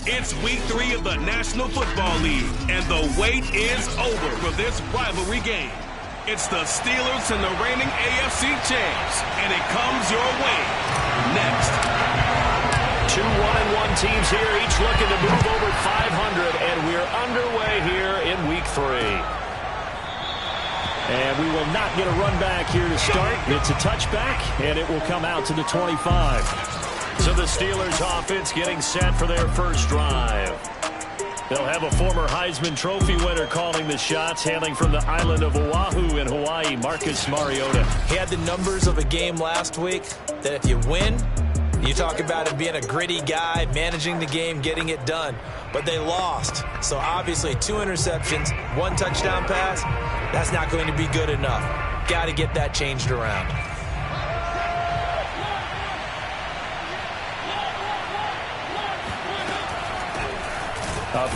It's week 3 of the National Football League, and the wait is over for this rivalry game. It's the Steelers and the reigning AFC champs, and it comes your way next. 2 1-1 teams here, each looking to move over 500, and we're underway here in week 3. And we will not get a run back here to start. It's a touchback, and it will come out to the 25. So the Steelers offense getting set for their first drive. They'll have a former Heisman Trophy winner calling the shots, hailing from the island of Oahu in Hawaii, Marcus Mariota. He had the numbers of a game last week that if you win, you talk about him being a gritty guy, managing the game, getting it done. But they lost. So obviously 2 interceptions, 1 touchdown pass, that's not going to be good enough. Got to get that changed around.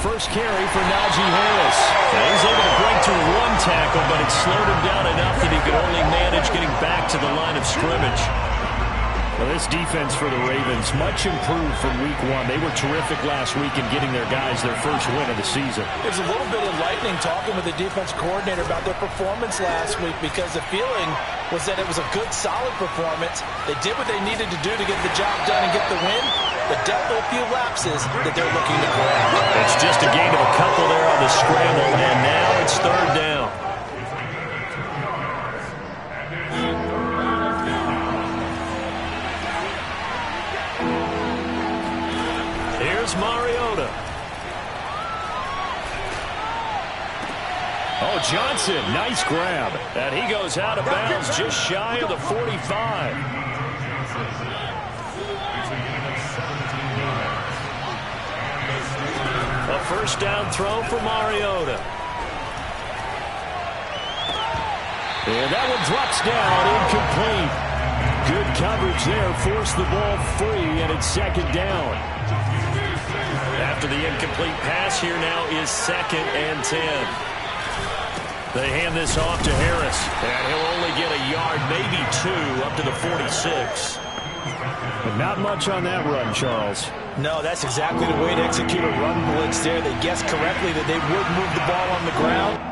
First carry for Najee Harris. He's able to break through 1 tackle, but it slowed him down enough that he could only manage getting back to the line of scrimmage. Well, this defense for the Ravens, much improved from week 1. They were terrific last week in getting their guys their first win of the season. It was a little bit enlightening talking with the defense coordinator about their performance last week, because the feeling was that it was a good, solid performance. They did what they needed to do to get the job done and get the win. But definitely a few lapses that they're looking to correct. It's just a gain of a couple there on the scramble, and now it's 3rd down. Here's Mariota. Oh, Johnson, nice grab. And he goes out of bounds just shy of the 45. A first down throw for Mariota. And that one drops down, incomplete. Good coverage there, forced the ball free, and it's 2nd down. After the incomplete pass, here now is 2nd and 10. They hand this off to Harris, and he'll only get a yard, maybe 2, up to the 46. But not much on that run, Charles. No, that's exactly the way to execute a run blitz there. They guessed correctly that they would move the ball on the ground.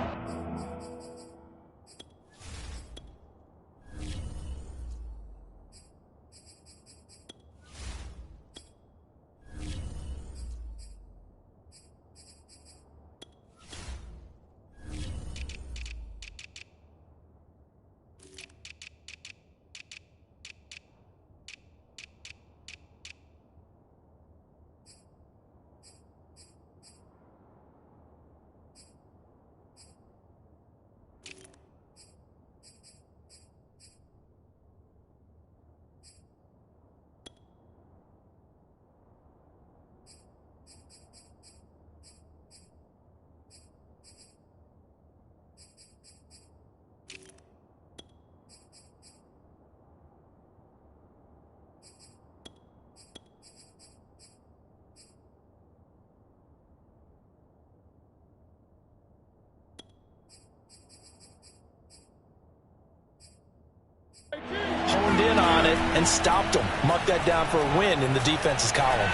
and stopped them. Mark that down for a win in the defense's column.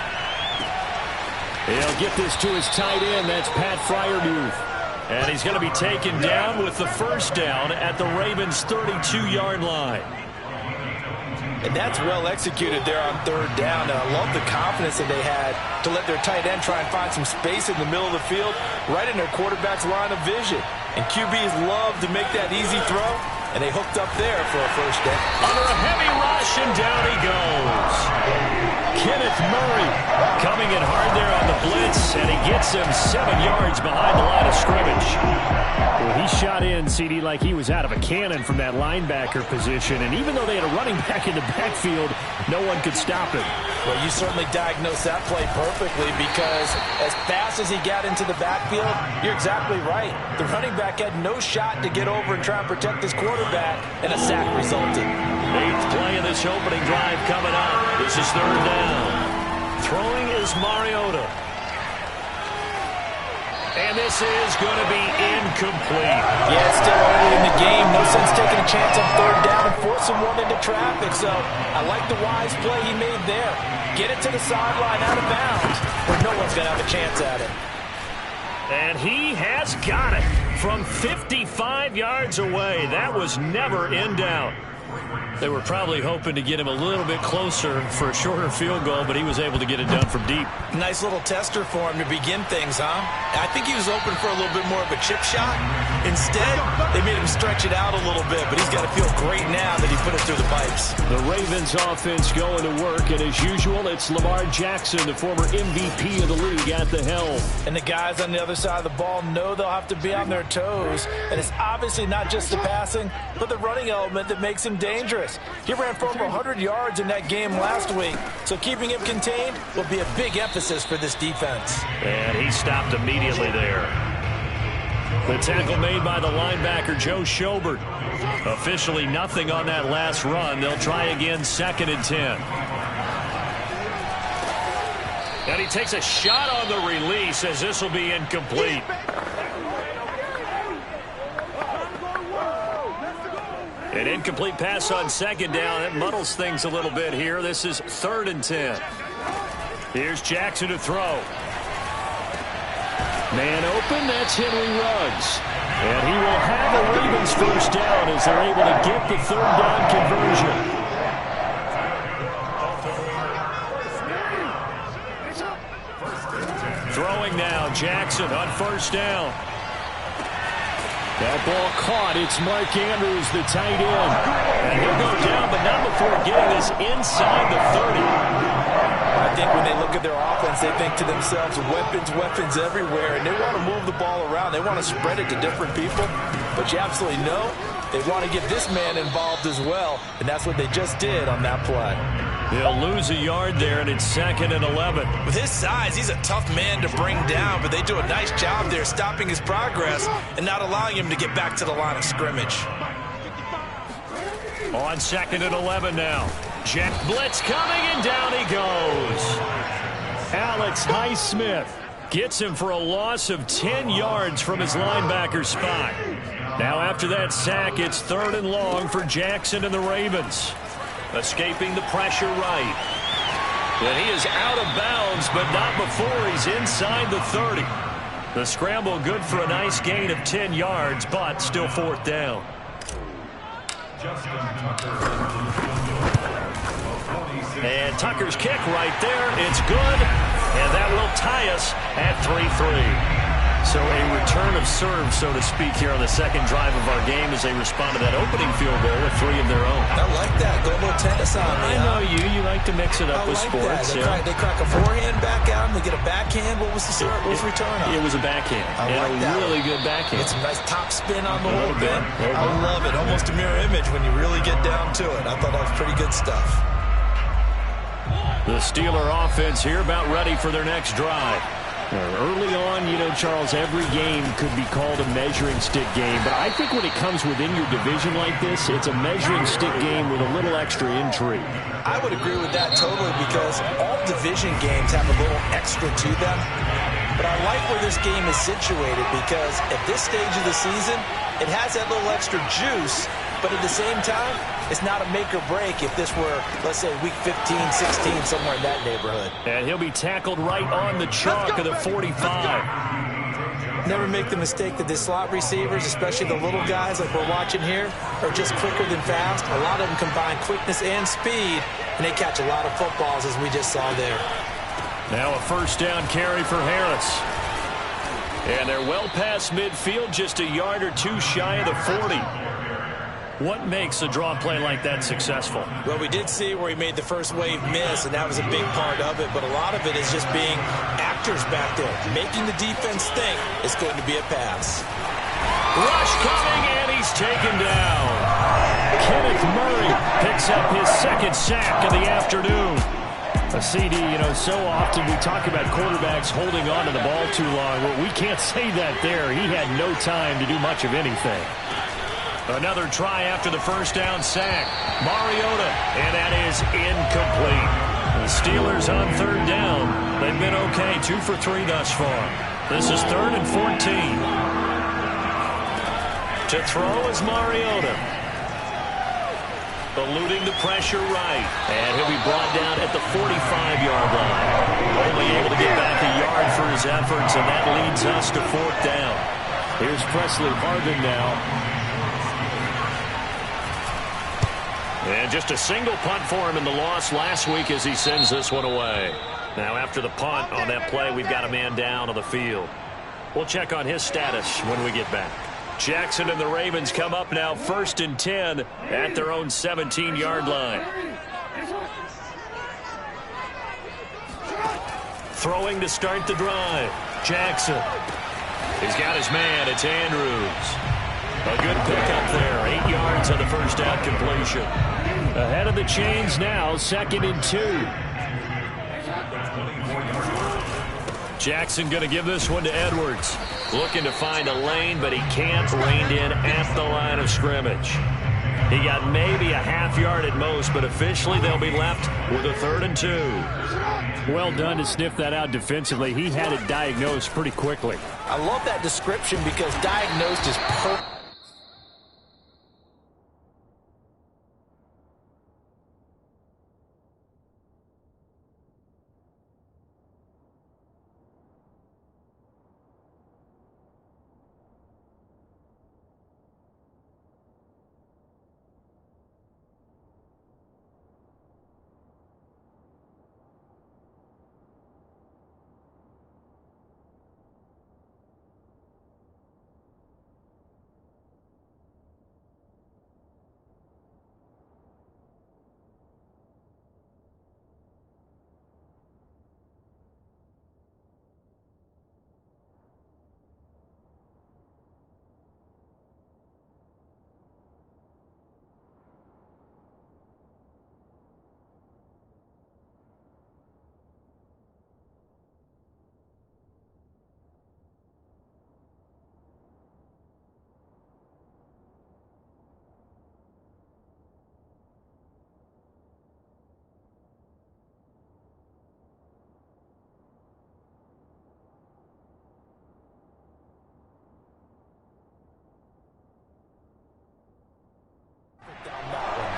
He'll get this to his tight end. That's Pat Fryermuth. And he's going to be taken down with the first down at the Ravens' 32-yard line. And that's well executed there on third down. And I love the confidence that they had to let their tight end try and find some space in the middle of the field, right in their quarterback's line of vision. And QBs love to make that easy throw, and they hooked up there for a first down. Under a heavy rush, and down he goes. Kenneth Murray coming in hard there on the blitz, and he gets him 7 yards behind the line of scrimmage. Well, he shot in, CD, like he was out of a cannon from that linebacker position. And even though they had a running back in the backfield, no one could stop him. Well, you certainly diagnosed that play perfectly, because as fast as he got into the backfield, you're exactly right. The running back had no shot to get over and try and protect his quarterback, and a sack resulted. 8th play of this opening drive coming up. This is third down. Throwing is Mariota. And this is going to be incomplete. Yeah, it's still early in the game. No sense taking a chance on third down and forcing one into traffic. So I like the wise play he made there. Get it to the sideline out of bounds, where no one's going to have a chance at it. And he has got it from 55 yards away. That was never in doubt. They were probably hoping to get him a little bit closer for a shorter field goal, but he was able to get it done from deep. Nice little tester for him to begin things, huh? I think he was open for a little bit more of a chip shot. Instead, they made him stretch it out a little bit, but he's got to feel great now that he put it through the pipes. The Ravens offense going to work, and as usual, it's Lamar Jackson, the former MVP of the league, at the helm. And the guys on the other side of the ball know they'll have to be on their toes, and it's obviously not just the passing, but the running element that makes him dangerous. He ran for over 100 yards in that game last week, so keeping him contained will be a big emphasis for this defense. And he stopped immediately there. The tackle made by the linebacker, Joe Schobert. Officially nothing on that last run. They'll try again, 2nd and 10. And he takes a shot on the release, as this will be incomplete. An incomplete pass on 2nd down. It muddles things a little bit here. This is 3rd and 10. Here's Jackson to throw. Man open, that's Henry Ruggs. And he will have a Ravens first down as they're able to get the 3rd down conversion. Throwing now, Jackson on 1st down. That ball caught. It's Mark Andrews, the tight end. And he'll go down, but not before getting this inside the 30. I think when they look at their offense, they think to themselves, weapons everywhere, and they want to move the ball around. They want to spread it to different people. But you absolutely know they want to get this man involved as well, and that's what they just did on that play. He'll lose a yard there, and it's 2nd and 11. With his size, he's a tough man to bring down, but they do a nice job there stopping his progress and not allowing him to get back to the line of scrimmage. On 2nd and 11 now. Jet blitz coming, and down he goes. Alex Highsmith gets him for a loss of 10 yards from his linebacker spot. Now after that sack, it's 3rd and long for Jackson and the Ravens. Escaping the pressure right. And he is out of bounds, but not before he's inside the 30. The scramble good for a nice gain of 10 yards, but still 4th down. And Tucker's kick right there. It's good, and that will tie us at 3-3. So a return of serve, so to speak, here on the 2nd drive of our game as they respond to that opening field goal with 3 of their own. I like that. Go a little tennis on me. I know you. You like to mix it up with sports. They crack a forehand back out, and they get a backhand. What was the return on? It was a backhand. I like that. Really good backhand. Get some nice top spin on the whole bit. I love it. Almost a mirror image when you really get down to it. I thought that was pretty good stuff. The Steeler offense here about ready for their next drive. Early on, you know, Charles, every game could be called a measuring stick game. But I think when it comes within your division like this, it's a measuring stick game with a little extra intrigue. I would agree with that totally, because all division games have a little extra to them. But I like where this game is situated, because at this stage of the season, it has that little extra juice But at the same time, it's not a make or break if this were, let's say, week 15, 16, somewhere in that neighborhood. And he'll be tackled right on the chalk of the 45. Never make the mistake that the slot receivers, especially the little guys like we're watching here, are just quicker than fast. A lot of them combine quickness and speed, and they catch a lot of footballs, as we just saw there. Now a first down carry for Harris. And they're well past midfield, just a yard or two shy of the 40. What makes a draw play like that successful? Well, we did see where he made the first wave miss, and that was a big part of it. But a lot of it is just being actors back there, making the defense think it's going to be a pass. Rush coming, and he's taken down. Kenneth Murray picks up his second sack of the afternoon. A CD, so often we talk about quarterbacks holding on to the ball too long. Well, we can't say that there. He had no time to do much of anything. Another try after the first down sack. Mariota, and that is incomplete. The Steelers on third down. They've been okay, 2 for 3 thus far. This is 3rd and 14. To throw is Mariota. Eluding the pressure right. And he'll be brought down at the 45-yard line. Only able to get back a yard for his efforts, and that leads us to 4th down. Here's Presley Harvin now. And just a single punt for him in the loss last week as he sends this one away. Now after the punt on that play, we've got a man down on the field. We'll check on his status when we get back. Jackson and the Ravens come up now 1st and 10 at their own 17-yard line. Throwing to start the drive. Jackson. He's got his man. It's Andrews. A good pickup there. 8 yards on the first down completion. Ahead of the chains now, 2nd and 2. Jackson going to give this one to Edwards. Looking to find a lane, but he can't. Reined in at the line of scrimmage. He got maybe a half yard at most, but officially they'll be left with a 3rd and 2. Well done to sniff that out defensively. He had it diagnosed pretty quickly. I love that description because diagnosed is perfect.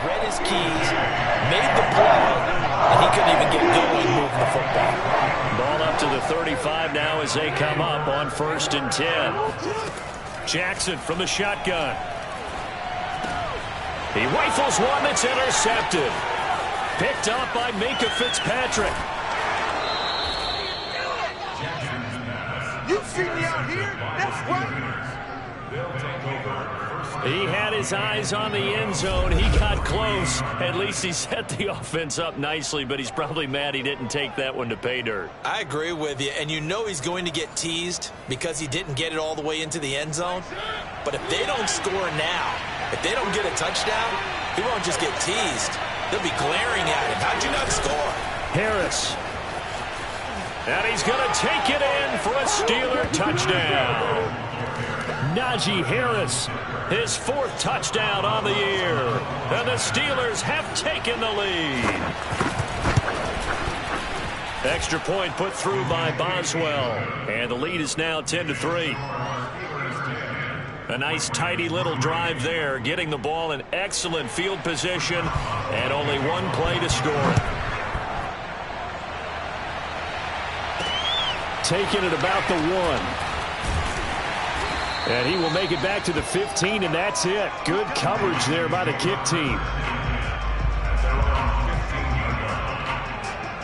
Read his keys, made the play, and he couldn't even get going moving the football. Ball up to the 35 now as they come up on 1st and 10. Jackson from the shotgun. He rifles one that's intercepted. Picked up by Minka Fitzpatrick. You see me out here? That's right. He had his eyes on the end zone. He got close. At least he set the offense up nicely, but he's probably mad he didn't take that one to pay dirt. I agree with you, and you know he's going to get teased because he didn't get it all the way into the end zone. But if they don't score now, if they don't get a touchdown, he won't just get teased. They'll be glaring at him. How'd you not score? Harris. And he's going to take it in for a Steeler touchdown. Najee Harris, his 4th touchdown on the year. And the Steelers have taken the lead. Extra point put through by Boswell. And the lead is now 10-3. A nice, tidy little drive there, getting the ball in excellent field position, and only one play to score it. Taking it about the 1. And he will make it back to the 15, and that's it. Good coverage there by the kick team.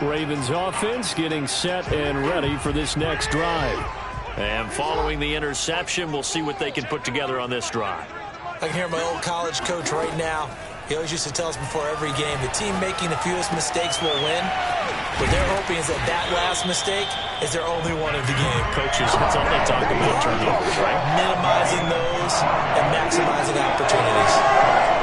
Ravens offense getting set and ready for this next drive. And following the interception, we'll see what they can put together on this drive. I can hear my old college coach right now. He always used to tell us before every game, the team making the fewest mistakes will win. What they're hoping is that last mistake is their only one of the game. Coaches, that's all they talk about, turnovers, right? Minimizing those and maximizing opportunities.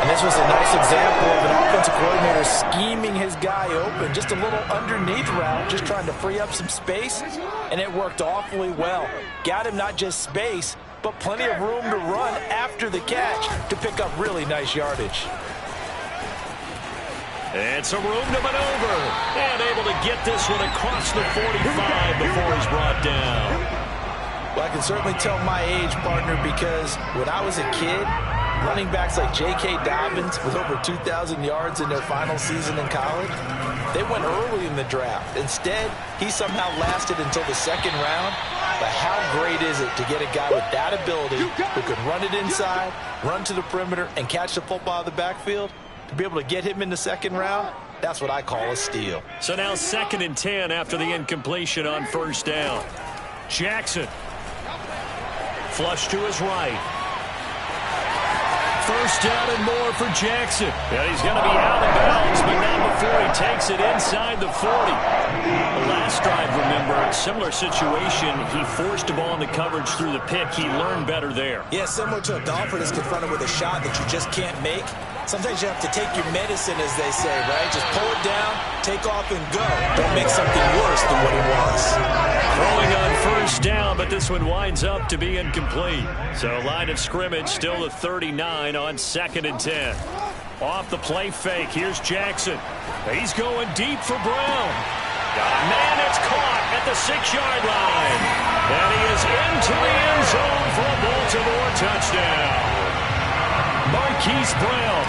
And this was a nice example of an offensive coordinator scheming his guy open. Just a little underneath route, just trying to free up some space, and it worked awfully well. Got him not just space, but plenty of room to run after the catch to pick up really nice yardage. And some room to maneuver. And able to get this one across the 45 before he's brought down. Well, I can certainly tell my age, partner, because when I was a kid, running backs like J.K. Dobbins with over 2,000 yards in their final season in college, they went early in the draft. Instead, he somehow lasted until the second round. But how great is it to get a guy with that ability who can run it inside, run to the perimeter, and catch the football out of the backfield? To be able to get him in the second round, that's what I call a steal. So now 2nd and 10 after the incompletion on first down. Jackson. Flush to his right. First down and more for Jackson. And he's going to be out of bounds, but not before he takes it inside the 40. The last drive, remember, similar situation. He forced the ball in the coverage through the pick. He learned better there. Yeah, similar to a golfer that's confronted with a shot that you just can't make. Sometimes you have to take your medicine, as they say, right? Just pull it down, take off, and go. Don't make something worse than what it was. Throwing on first down, but this one winds up to be incomplete. So line of scrimmage still the 39 on 2nd and 10. Off the play fake, here's Jackson. He's going deep for Brown. Got a man that's caught at the 6-yard line. And he is into the end zone for a Baltimore touchdown. Marquise Brown,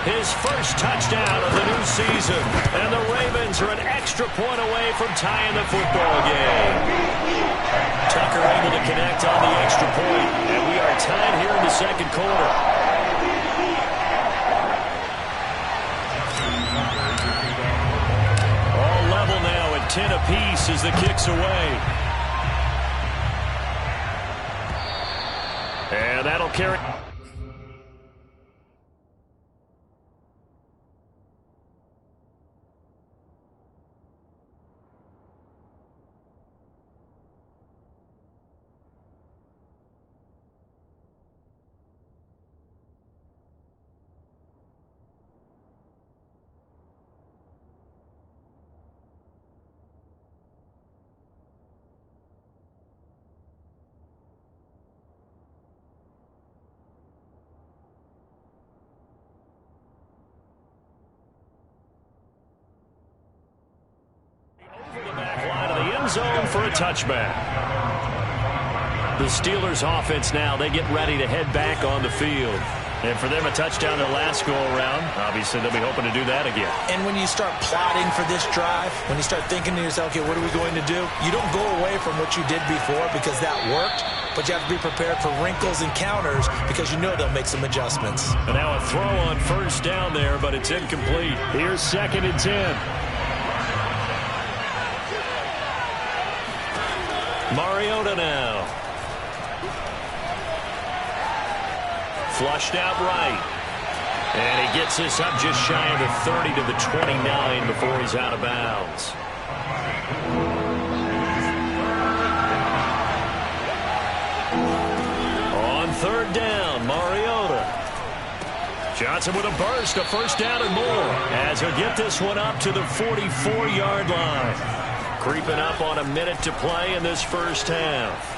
his first touchdown of the new season. And the Ravens are an extra point away from tying the football game. Tucker able to connect on the extra point. And we are tied here in the second quarter. All level now at 10 apiece as the kick's away. And that'll carry. Zone for a touchback. The Steelers offense now, they get ready to head back on the field. And for them, a touchdown their last go-around. Obviously, they'll be hoping to do that again. And when you start plotting for this drive, when you start thinking to yourself, okay, what are we going to do? You don't go away from what you did before because that worked, but you have to be prepared for wrinkles and counters because you know they'll make some adjustments. And now a throw on first down there, but it's incomplete. Here's 2nd and 10. Mariota now. Flushed out right. And he gets this up just shy of the 30 to the 29 before he's out of bounds. On 3rd down, Mariota. Johnson with a burst, a first down and more, as he'll get this one up to the 44-yard line. Creeping up on a minute to play in this first half.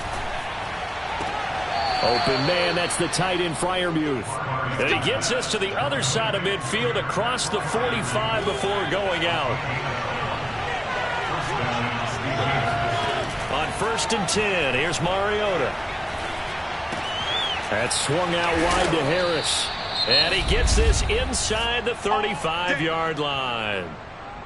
Open man, that's the tight end Freiermuth. And he gets this to the other side of midfield across the 45 before going out. On 1st and 10, here's Mariota. That's swung out wide to Harris. And he gets this inside the 35-yard line.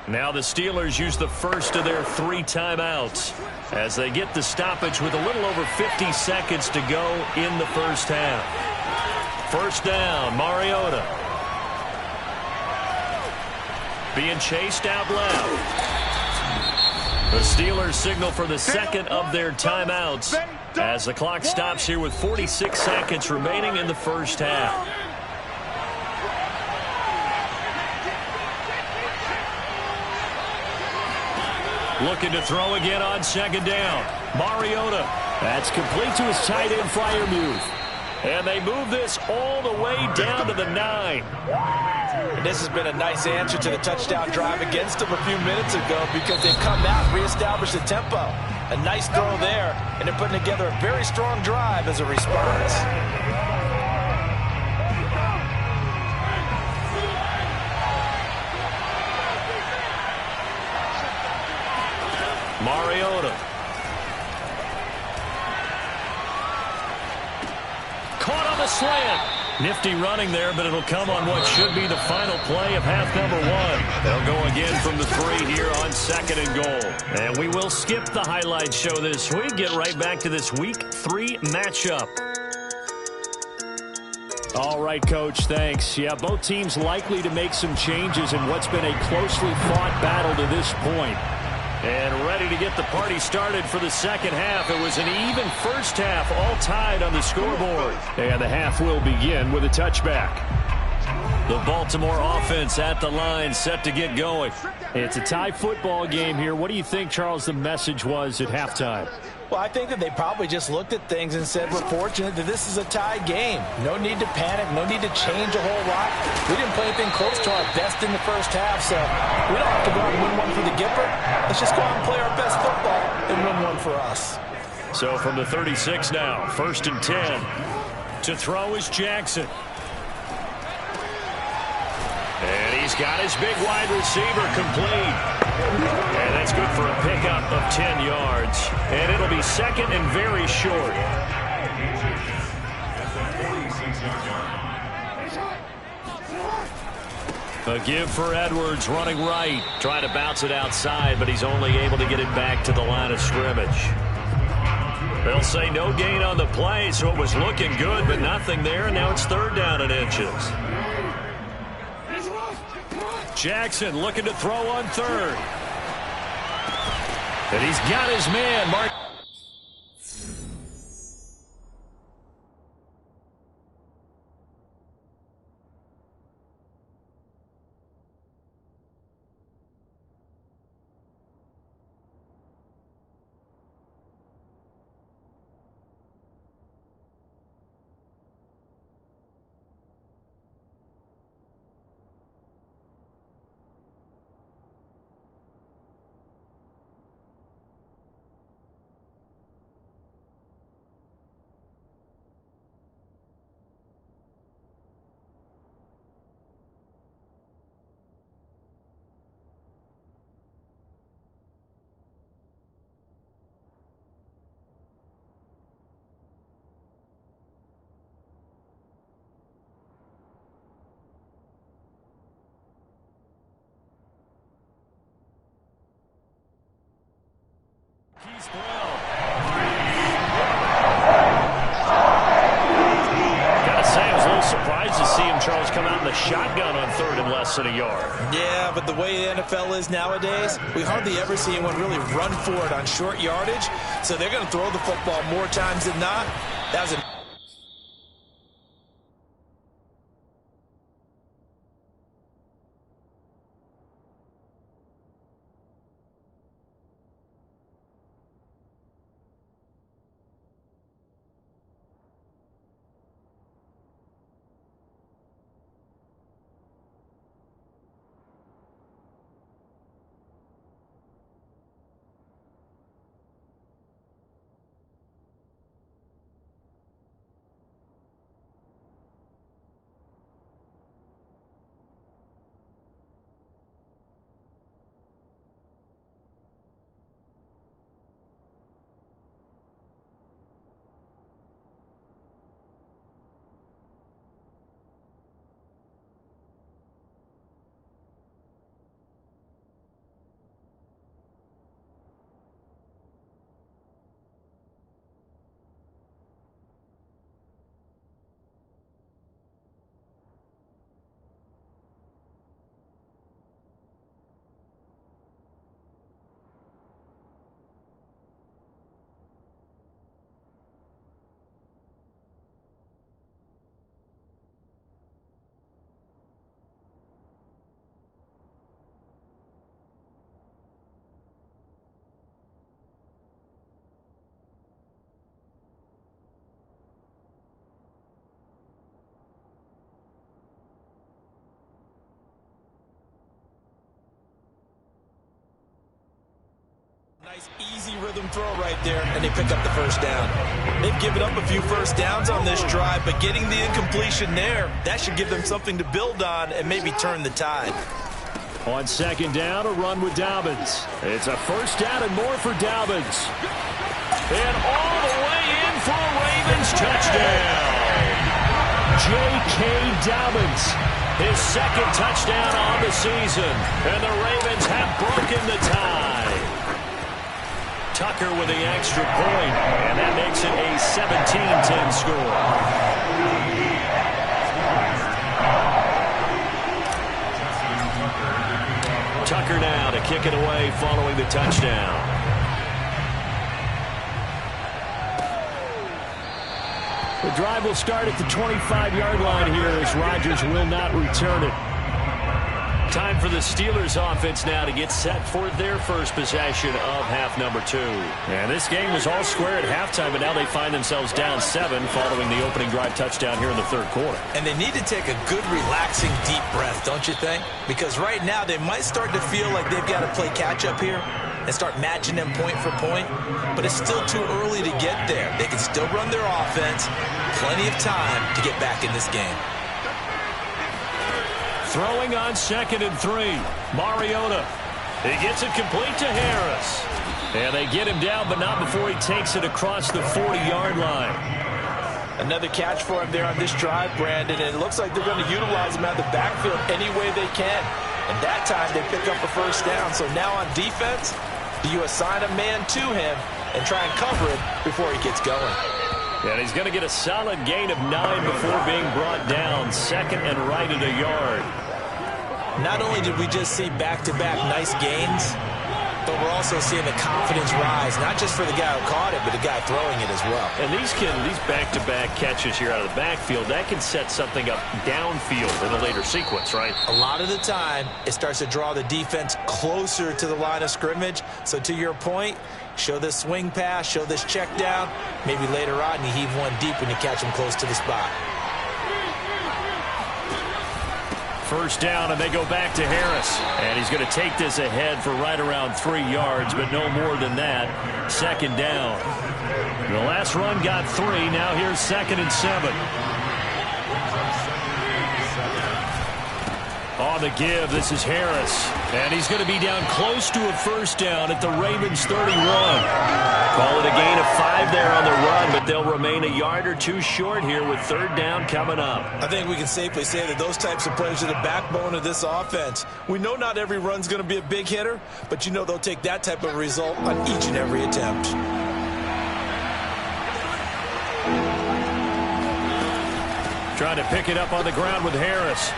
Now the Steelers use the first of their 3 timeouts as they get the stoppage with a little over 50 seconds to go in the first half. First down, Mariota. Being chased out loud. The Steelers signal for the second of their timeouts as the clock stops here with 46 seconds remaining in the first half. Looking to throw again on second down. Mariota. That's complete to his tight end flyer move. And they move this all the way down to the 9. And this has been a nice answer to the touchdown drive against them a few minutes ago because they've come out and reestablished the tempo. A nice throw there, and they're putting together a very strong drive as a response. Mariota. Caught on the slant. Nifty running there, but it'll come on what should be the final play of half number 1. They'll go again from the 3 here on second and goal. And we will skip the highlight show this week. Get right back to this week 3 matchup. All right, Coach, thanks. Yeah, both teams likely to make some changes in what's been a closely fought battle to this point. And ready to get the party started for the second half. It was an even first half, all tied on the scoreboard. And the half will begin with a touchback. The Baltimore offense at the line, set to get going. It's a tie football game here. What do you think, Charles, the message was at halftime? Well, I think that they probably just looked at things and said, we're fortunate that this is a tie game. No need to panic. No need to change a whole lot. We didn't play anything close to our best in the first half, so we don't have to go out and win one for the Gipper. Let's just go out and play our best football and win one for us. So from the 36 now, 1st and 10. To throw is Jackson. And he's got his big wide receiver complete. And that's good for a pickup of 10 yards. And it'll be second and very short. A give for Edwards running right. Trying to bounce it outside, but he's only able to get it back to the line of scrimmage. They'll say no gain on the play, so it was looking good, but nothing there. And now it's 3rd down and inches. Jackson looking to throw on 3rd. And he's got his man, Mark. He's thrilled. Gotta say, I was a little surprised to see him, Charles, come out in the shotgun on 3rd and less than a yard. Yeah, but the way the NFL is nowadays, we hardly ever see anyone really run for it on short yardage. So they're going to throw the football more times than not. That was a Nice easy rhythm throw right there, and they pick up the first down. They've given up a few first downs on this drive, but getting the incompletion there, that should give them something to build on and maybe turn the tide. On second down, a run with Dobbins. It's a first down and more for Dobbins. And all the way in for a Ravens touchdown. J.K. Dobbins, his second touchdown on the season. And the Ravens have broken the tie. Tucker with the extra point, and that makes it a 17-10 score. Tucker now to kick it away following the touchdown. The drive will start at the 25-yard line here as Rodgers will not return it. Time for the Steelers offense now to get set for their first possession of half number 2. And this game was all square at halftime, but now they find themselves down 7 following the opening drive touchdown here in the third quarter. And they need to take a good, relaxing, deep breath, don't you think? Because right now they might start to feel like they've got to play catch-up here and start matching them point for point. But it's still too early to get there. They can still run their offense. Plenty of time to get back in this game. Throwing on 2nd and 3. Mariota. He gets it complete to Harris. And they get him down, but not before he takes it across the 40-yard line. Another catch for him there on this drive, Brandon. And it looks like they're going to utilize him out of the backfield any way they can. And that time they pick up a first down. So now on defense, do you assign a man to him and try and cover him before he gets going? And he's going to get a solid gain of 9 before being brought down. 2nd and right at a yard. Not only did we just see back-to-back nice gains, but we're also seeing the confidence rise, not just for the guy who caught it, but the guy throwing it as well. And these back-to-back catches here out of the backfield, that can set something up downfield in a later sequence, right? A lot of the time, it starts to draw the defense closer to the line of scrimmage. So to your point, show this swing pass, show this check down. Maybe later on you heave one deep when you catch him close to the spot. First down, and they go back to Harris. And he's going to take this ahead for right around 3 yards, but no more than that. 2nd down. The last run got 3. Now here's 2nd and 7. On the give, this is Harris. And he's going to be down close to a first down at the Ravens 31. Call it a gain of 5 there on the run, but they'll remain a yard or 2 short here with 3rd down coming up. I think we can safely say that those types of plays are the backbone of this offense. We know not every run's going to be a big hitter, but you know they'll take that type of result on each and every attempt. Trying to pick it up on the ground with Harris.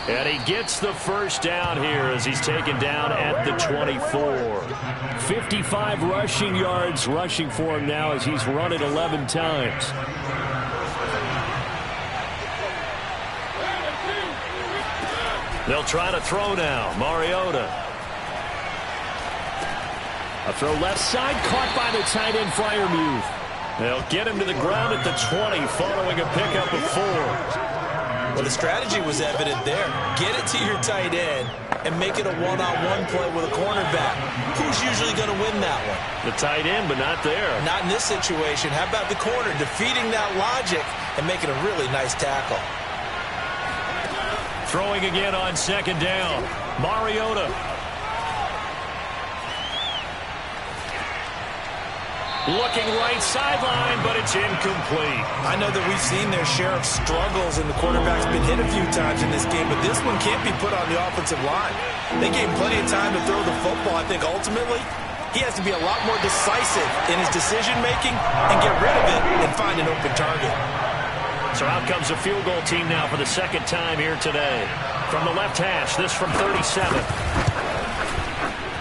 And he gets the first down here as he's taken down at the 24. 55 rushing yards rushing for him now as he's run it 11 times. They'll try to throw now. Mariota. A throw left side, caught by the tight end Freiermuth. They'll get him to the ground at the 20 following a pickup of 4. Well, the strategy was evident there. Get it to your tight end and make it a one-on-one play with a cornerback. Who's usually going to win that one? The tight end, but not there. Not in this situation. How about the corner defeating that logic and making a really nice tackle? Throwing again on 2nd down. Mariota. Looking right sideline, but it's incomplete. I know that we've seen their share of struggles, and the quarterback's been hit a few times in this game, but this one can't be put on the offensive line. They gave him plenty of time to throw the football. I think ultimately he has to be a lot more decisive in his decision-making and get rid of it and find an open target. So out comes a field goal team now for the 2nd time here today. From the left hash, this from 37.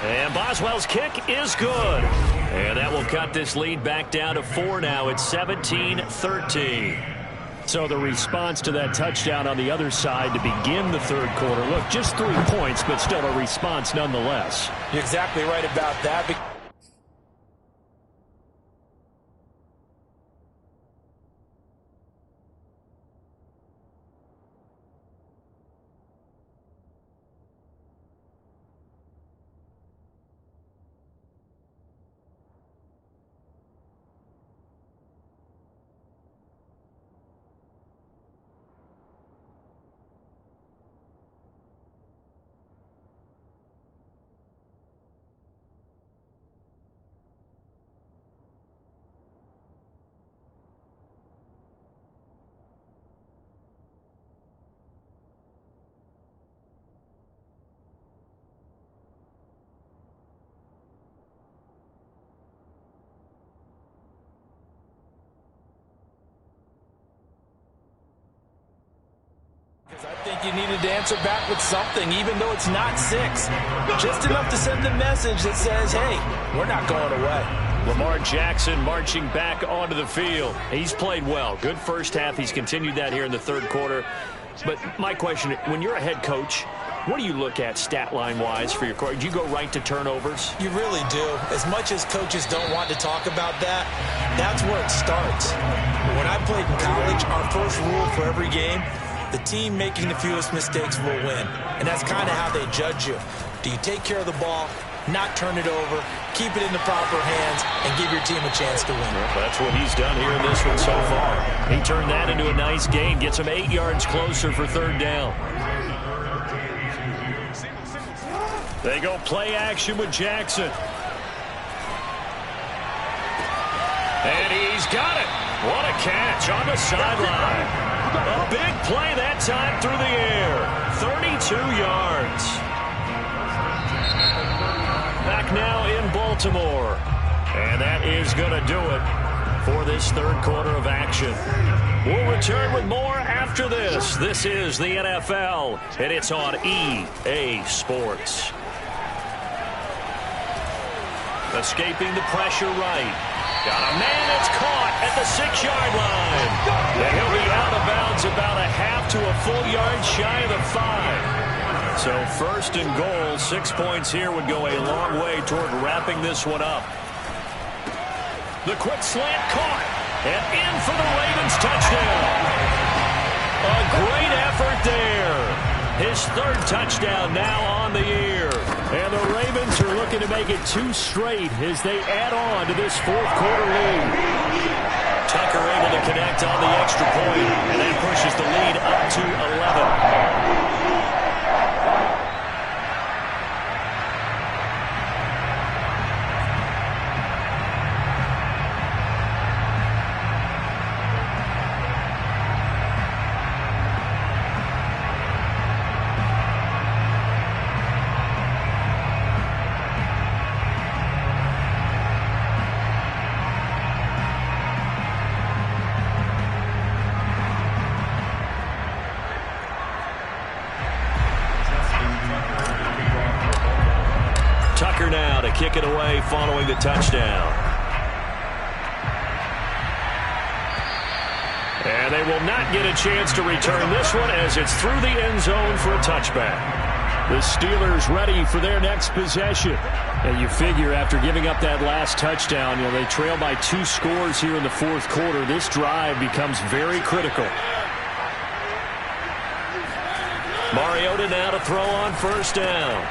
And Boswell's kick is good. And that will cut this lead back down to 4 now. It's 17-13. So the response to that touchdown on the other side to begin the third quarter. Look, just 3 points, but still a response nonetheless. You're exactly right about that. you needed to answer back with something, even though it's not 6. Just enough to send a message that says, hey, we're not going away. Lamar Jackson marching back onto the field. He's played well. Good first half. He's continued that here in the third quarter. But my question, when you're a head coach, what do you look at stat line-wise for your coach? Do you go right to turnovers? You really do. As much as coaches don't want to talk about that, that's where it starts. When I played in college, our first rule for every game, the team making the fewest mistakes will win. And that's kind of how they judge you. Do you take care of the ball, not turn it over, keep it in the proper hands, and give your team a chance to win? Well, that's what he's done here in this one so far. He turned that into a nice gain, gets him 8 yards closer for third down. They go play action with Jackson. And he's got it. What a catch on the sideline. A big play that time through the air. 32 yards. Back now in Baltimore. And that is going to do it for this third quarter of action. We'll return with more after this. This is the NFL, and it's on EA Sports. Escaping the pressure right. Got a man that's caught at the 6-yard line. And he'll be out of bounds about a half to a full yard shy of the 5. So first and goal, 6 points here would go a long way toward wrapping this one up. The quick slant caught. And in for the Ravens touchdown. A great effort there. His third touchdown now on the year. And the Ravens are looking to make it 2 straight as they add on to this fourth quarter lead. Tucker able to connect on the extra point, and that pushes the lead up to 11. Kick it away following the touchdown. And they will not get a chance to return this one as it's through the end zone for a touchback. The Steelers ready for their next possession. And you figure after giving up that last touchdown, they trail by 2 scores here in the fourth quarter. This drive becomes very critical. Mariota now to throw on first down.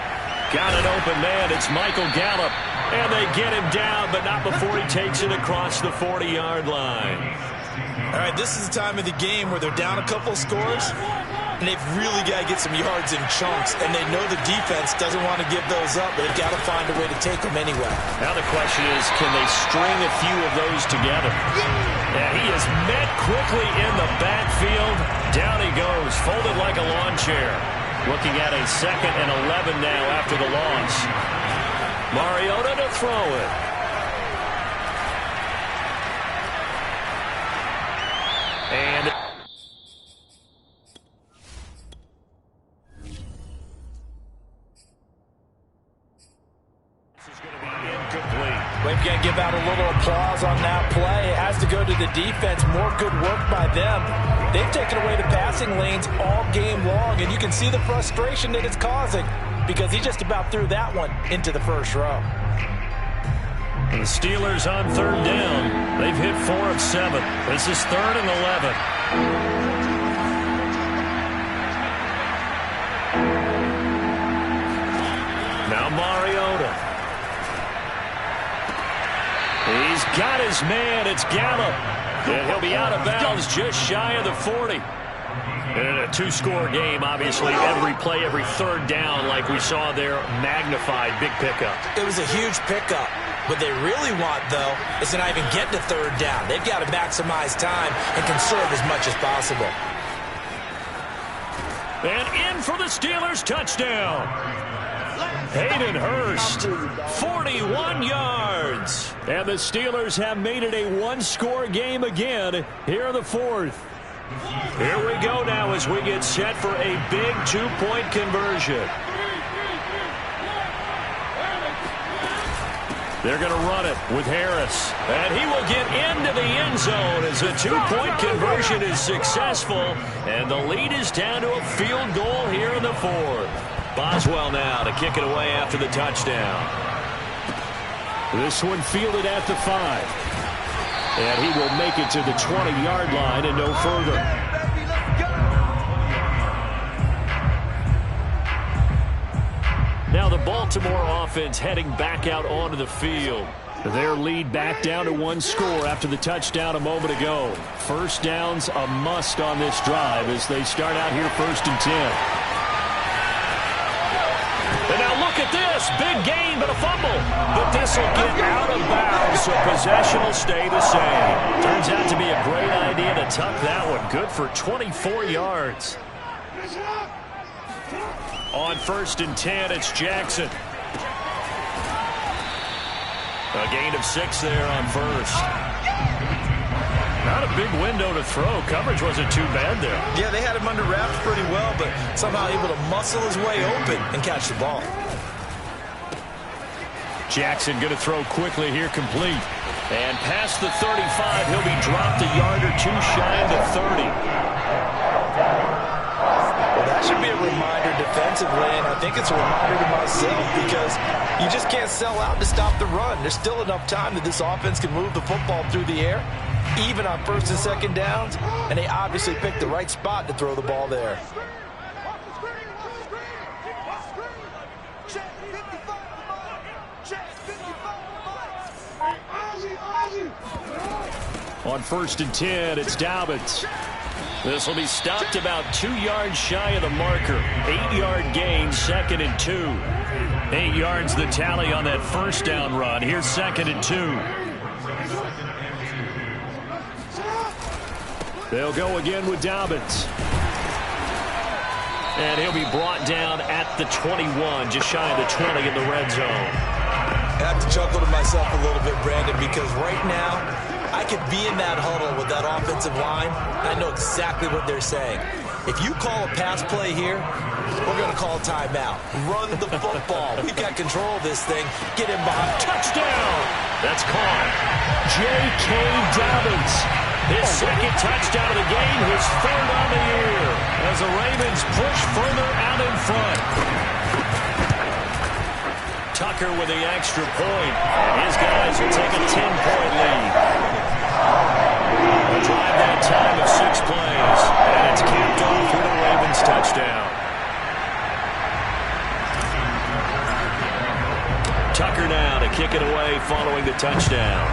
Got an open man. It's Michael Gallup. And they get him down, but not before he takes it across the 40-yard line. All right, this is the time of the game where they're down a couple of scores, and they've really got to get some yards in chunks, and they know the defense doesn't want to give those up, but they've got to find a way to take them anyway. Now the question is, can they string a few of those together? And he is met quickly in the backfield. Down he goes, folded like a lawn chair. Looking at a 2nd and 11 now after the loss. Mariota to throw it. And this is going to be incomplete. We've got to give out a little applause on that play. It has to go to the defense. More good work by them. They've taken away the passing lanes all game long, and you can see the frustration that it's causing because he just about threw that one into the first row. And the Steelers on third down. They've hit 4 of 7. This is 3rd and 11. Now Mariota. He's got his man. It's Gallup. And he'll be out of bounds just shy of the 40. In a 2-score game, obviously, every play, every third down, like we saw there, magnified, big pickup. It was a huge pickup. What they really want, though, is to not even get to third down. They've got to maximize time and conserve as much as possible. And in for the Steelers touchdown. Hayden Hurst, 41 yards. And the Steelers have made it a 1-score game again here in the fourth. Here we go now as we get set for a big two-point conversion. They're going to run it with Harris. And he will get into the end zone as a two-point conversion is successful. And the lead is down to a field goal here in the fourth. Boswell now to kick it away after the touchdown. This one fielded at the 5. And he will make it to the 20-yard line and no further. Now the Baltimore offense heading back out onto the field. Their lead back down to 1 score after the touchdown a moment ago. First down's a must on this drive as they start out here 1st and 10. And now look at this. Big gain, but a fumble. But this will get out of bounds, so possession will stay the same. Turns out to be a great idea to tuck that one. Good for 24 yards. On 1st and 10, it's Jackson. A gain of 6 there on 1st. Not a big window to throw. Coverage wasn't too bad there. Yeah, they had him under wraps pretty well, but somehow able to muscle his way open and catch the ball. Jackson going to throw quickly here, complete. And past the 35, he'll be dropped a yard or two shy of the 30. Well, that should be a reminder defensively, and I think it's a reminder to myself because you just can't sell out to stop the run. There's still enough time that this offense can move the football through the air, even on 1st and 2nd downs, and they obviously picked the right spot to throw the ball there. On 1st and 10, it's Dobbins. This will be stopped about 2 yards shy of the marker. 8-yard gain, 2nd and 2. 8 yards the tally on that 1st down run. Here's 2nd and 2. They'll go again with Dobbins. And he'll be brought down at the 21, just shy of the 20 in the red zone. I have to chuckle to myself a little bit, Brandon, because right now I could be in that huddle with that offensive line. I know exactly what they're saying. If you call a pass play here, we're going to call a timeout. Run the football. We've got control of this thing. Get him behind. Touchdown! That's caught. J.K. Dobbins. His 2nd touchdown of the game, his 3rd on the year, as the Ravens push further out in front. Tucker with the extra point, and his guys will take a 10-point lead. A drive that time of 6 plays, and it's capped off with a Ravens touchdown. Tucker now to kick it away following the touchdown.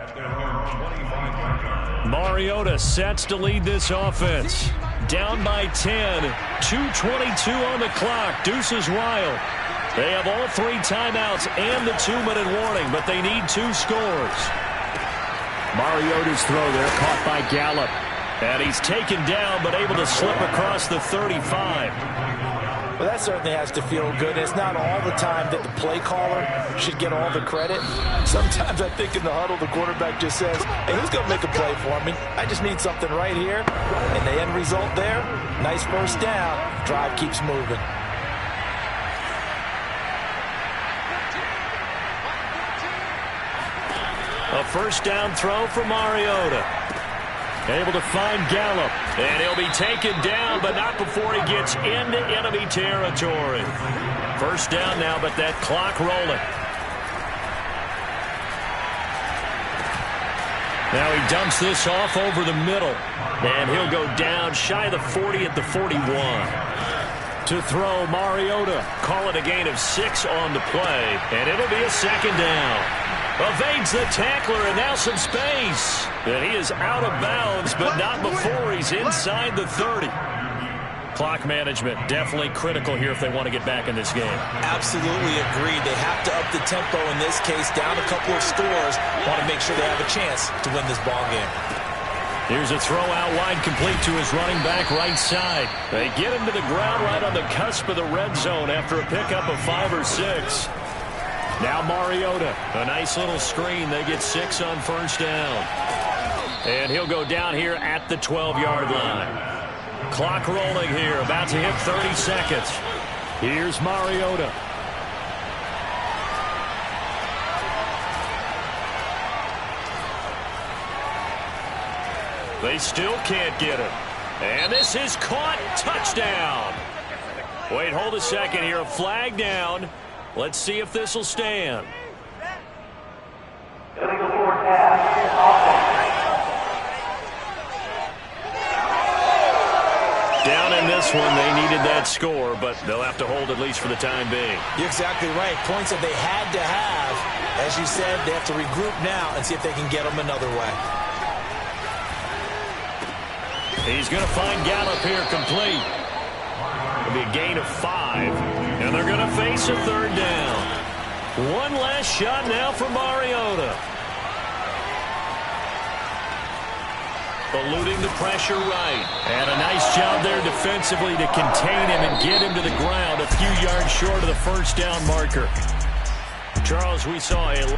At their home Mariota sets to lead this offense. Down by 10. 2:22 on the clock. Deuces wild. They have all 3 timeouts and the 2-minute warning, but they need 2 scores. Mariota's throw there caught by Gallup. And he's taken down but able to slip across the 35. Well, that certainly has to feel good. It's not all the time that the play caller should get all the credit. Sometimes I think in the huddle the quarterback just says, hey, who's going to make a play for me? I just need something right here. And the end result there, nice first down. Drive keeps moving. A first down throw for Mariota. Able to find Gallup. And he'll be taken down, but not before he gets into enemy territory. First down now, but that clock rolling. Now he dumps this off over the middle. And he'll go down shy of the 40 at the 41. To throw, Mariota. Call it a gain of 6 on the play. And it'll be a second down. Evades the tackler, and now some space. And he is out of bounds, but not before he's inside the 30. Clock management definitely critical here if they want to get back in this game. Absolutely agreed. They have to up the tempo in this case, down a couple of scores. Want to make sure they have a chance to win this ball game. Here's a throw out wide, complete to his running back right side. They get him to the ground right on the cusp of the red zone after a pickup of 5 or 6. Now Mariota, a nice little screen. They get 6 on first down. And he'll go down here at the 12-yard line. Clock rolling here, about to hit 30 seconds. Here's Mariota. They still can't get it. And this is caught. Touchdown. Wait, hold a second here. A flag down. Let's see if this will stand. Down in this one, they needed that score, but they'll have to hold at least for the time being. You're exactly right. Points that they had to have. As you said, they have to regroup now and see if they can get them another way. He's going to find Gallup here complete. It'll be a gain of 5, and they're going to face a third down. One last shot now for Mariota. Eluding the pressure right. And a nice job there defensively to contain him and get him to the ground a few yards short of the first down marker. Charles, we saw a...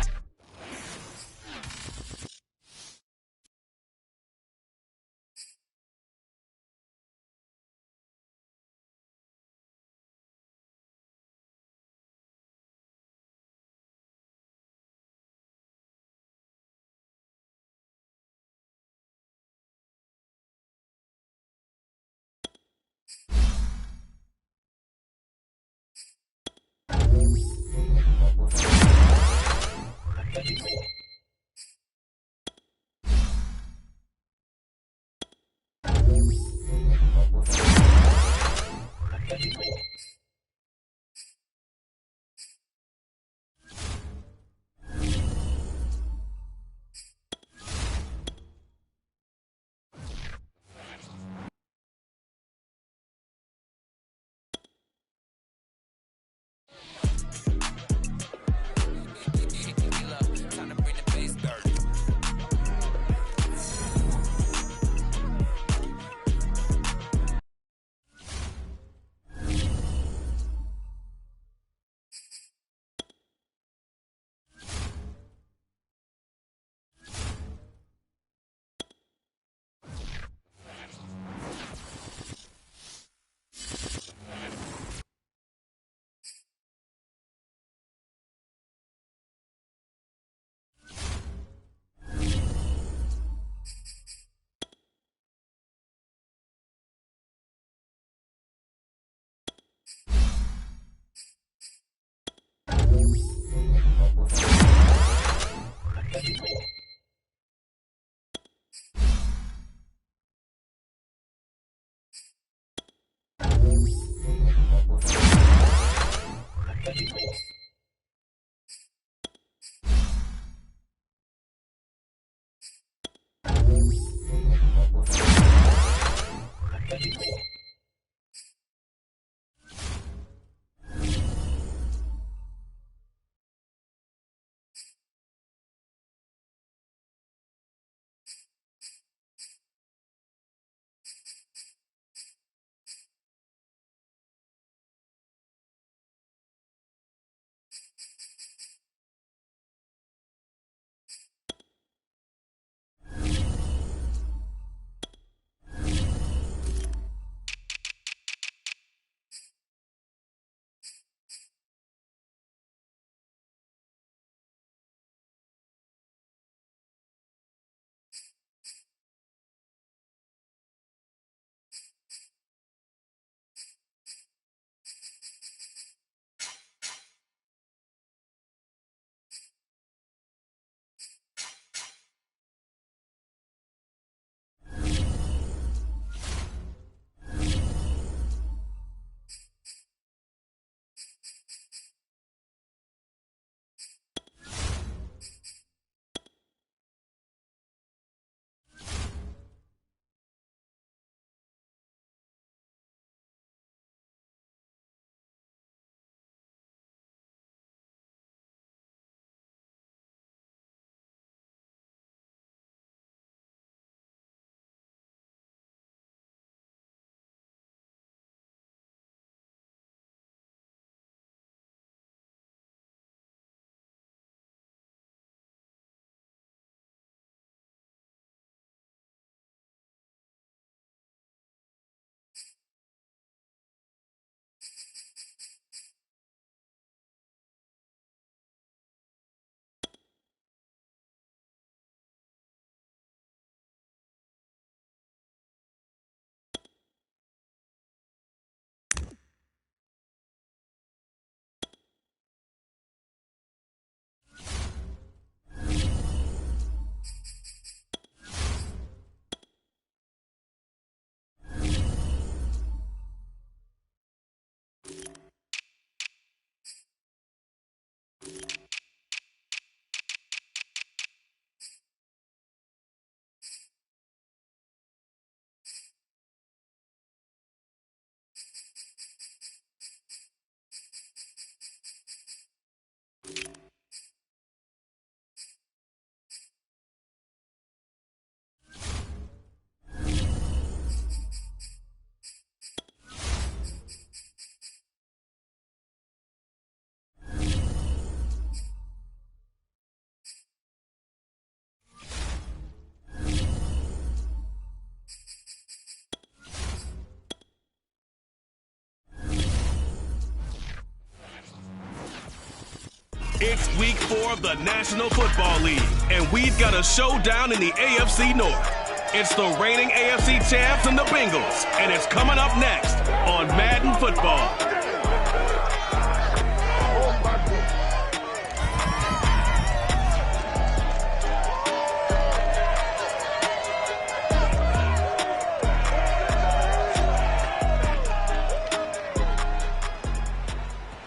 It's week 4 of the National Football League, and we've got a showdown in the AFC North. It's the reigning AFC champs and the Bengals, and it's coming up next on Madden Football.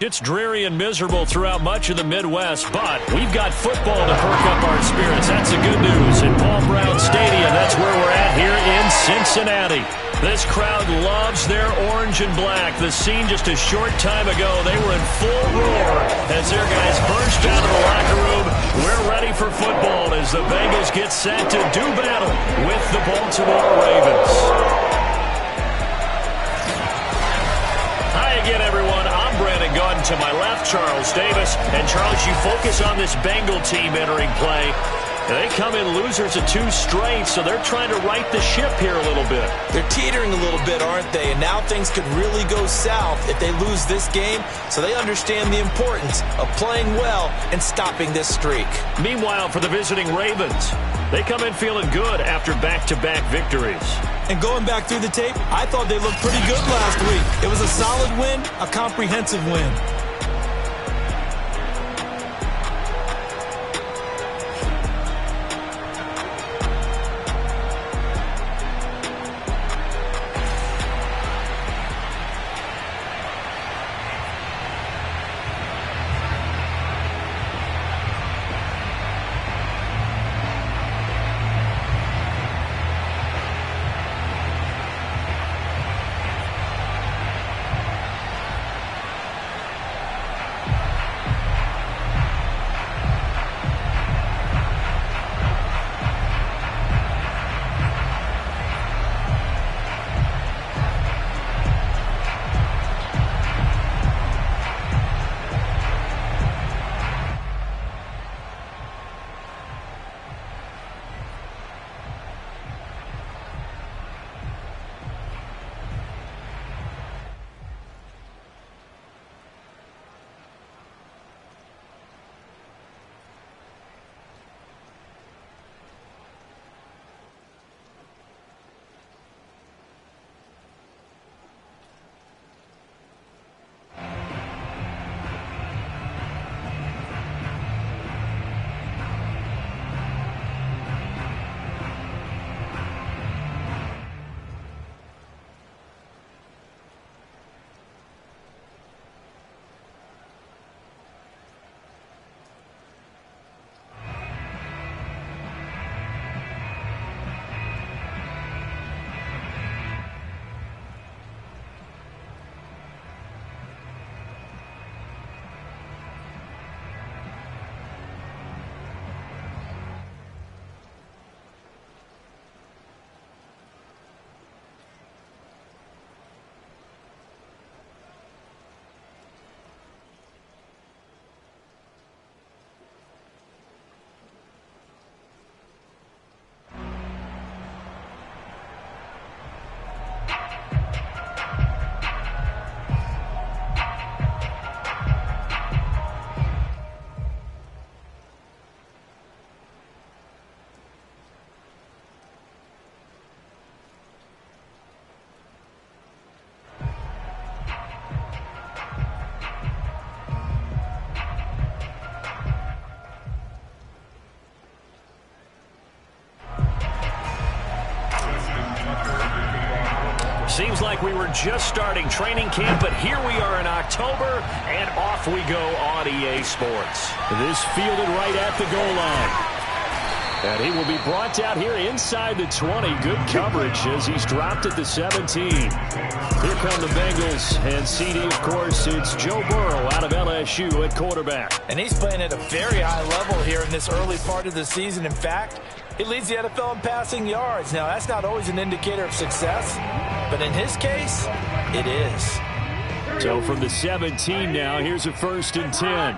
It's dreary and miserable throughout much of the Midwest, but we've got football to perk up our spirits. That's the good news. In Paul Brown Stadium, that's where we're at here in Cincinnati. This crowd loves their orange and black. The scene just a short time ago, they were in full roar as their guys burst out of the locker room. We're ready for football as the Bengals get set to do battle with the Baltimore Ravens. Hi again, everyone. Brandon Gordon to my left, Charles Davis. And Charles, you focus on this Bengal team entering play. They come in losers of 2 straight, so they're trying to right the ship here a little bit. They're teetering a little bit, aren't they? And now things could really go south if they lose this game, so they understand the importance of playing well and stopping this streak. Meanwhile, for the visiting Ravens, they come in feeling good after back-to-back victories. And going back through the tape, I thought they looked pretty good last week. It was a solid win, a comprehensive win. Seems like we were just starting training camp, but here we are in October, and off we go on EA Sports. This fielded right at the goal line. And he will be brought down here inside the 20. Good coverage as he's dropped at the 17. Here come the Bengals. And CD, of course, it's Joe Burrow out of LSU at quarterback. And he's playing at a very high level here in this early part of the season. In fact, he leads the NFL in passing yards. Now, that's not always an indicator of success, but in his case, it is. So from the 17 now, here's a 1st and 10.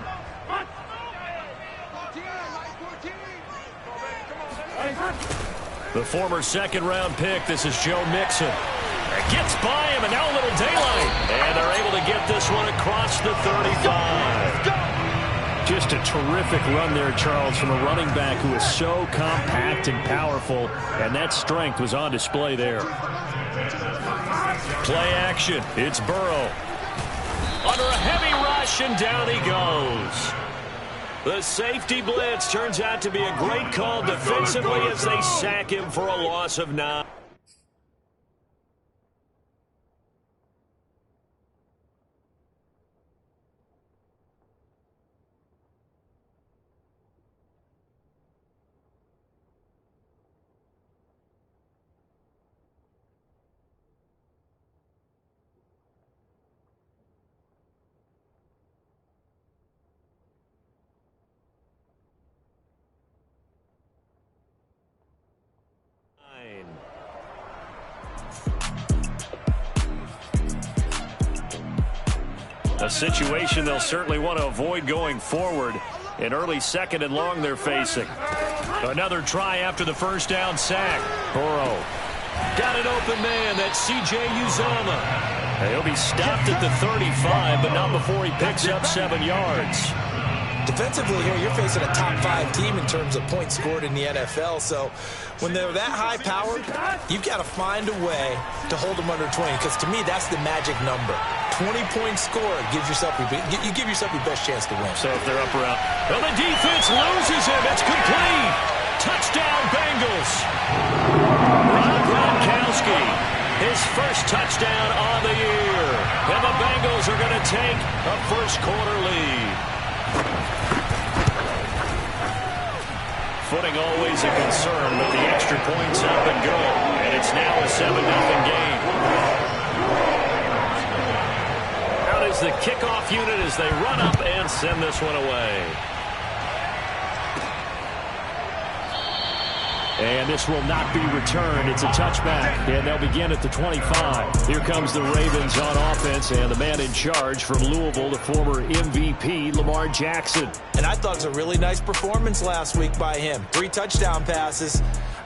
The former second-round pick, this is Joe Mixon. It gets by him, and now a little daylight. And they're able to get this one across the 35. Just a terrific run there, Charles, from a running back who is so compact and powerful, and that strength was on display there. Play action. It's Burrow. Under a heavy rush, and down he goes. The safety blitz turns out to be a great call defensively as they sack him for a loss of 9. A situation they'll certainly want to avoid going forward. An early 2nd and long they're facing. Another try after the first down sack. Burrow got an open man. That's C.J. Uzomah. He'll be stopped at the 35, but not before he picks up 7 yards. Defensively here, you're facing a top-5 team in terms of points scored in the NFL. So when they're that high-powered, you've got to find a way to hold them under 20. Because to me, that's the magic number. 20-point score gives yourself you give yourself your best chance to win. So if they're up around, well, the defense loses him. It's complete. Touchdown, Bengals. Rob Gronkowski, his first touchdown on the year. And the Bengals are going to take a first-quarter lead. Footing always a concern, but the extra point's up and go. And it's now a 7-0 game. Out is the kickoff unit as they run up and send this one away. And this will not be returned. It's a touchback, and they'll begin at the 25. Here comes the Ravens on offense, and the man in charge from Louisville, the former MVP, Lamar Jackson. And I thought it was a really nice performance last week by him. 3 touchdown passes.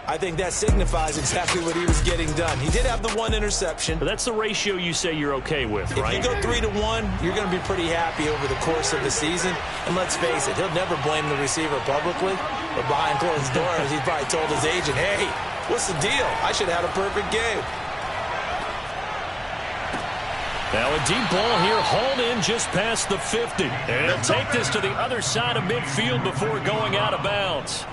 I think that signifies exactly what he was getting done. He did have the 1 interception. But that's the ratio you say you're okay with, right? If you go 3-to-1, you're going to be pretty happy over the course of the season. And let's face it, he'll never blame the receiver publicly. But behind closed doors, he probably told his agent, hey, what's the deal? I should have had a perfect game. Now a deep ball here, hauled in just past the 50. And he'll take this to the other side of midfield before going out of bounds.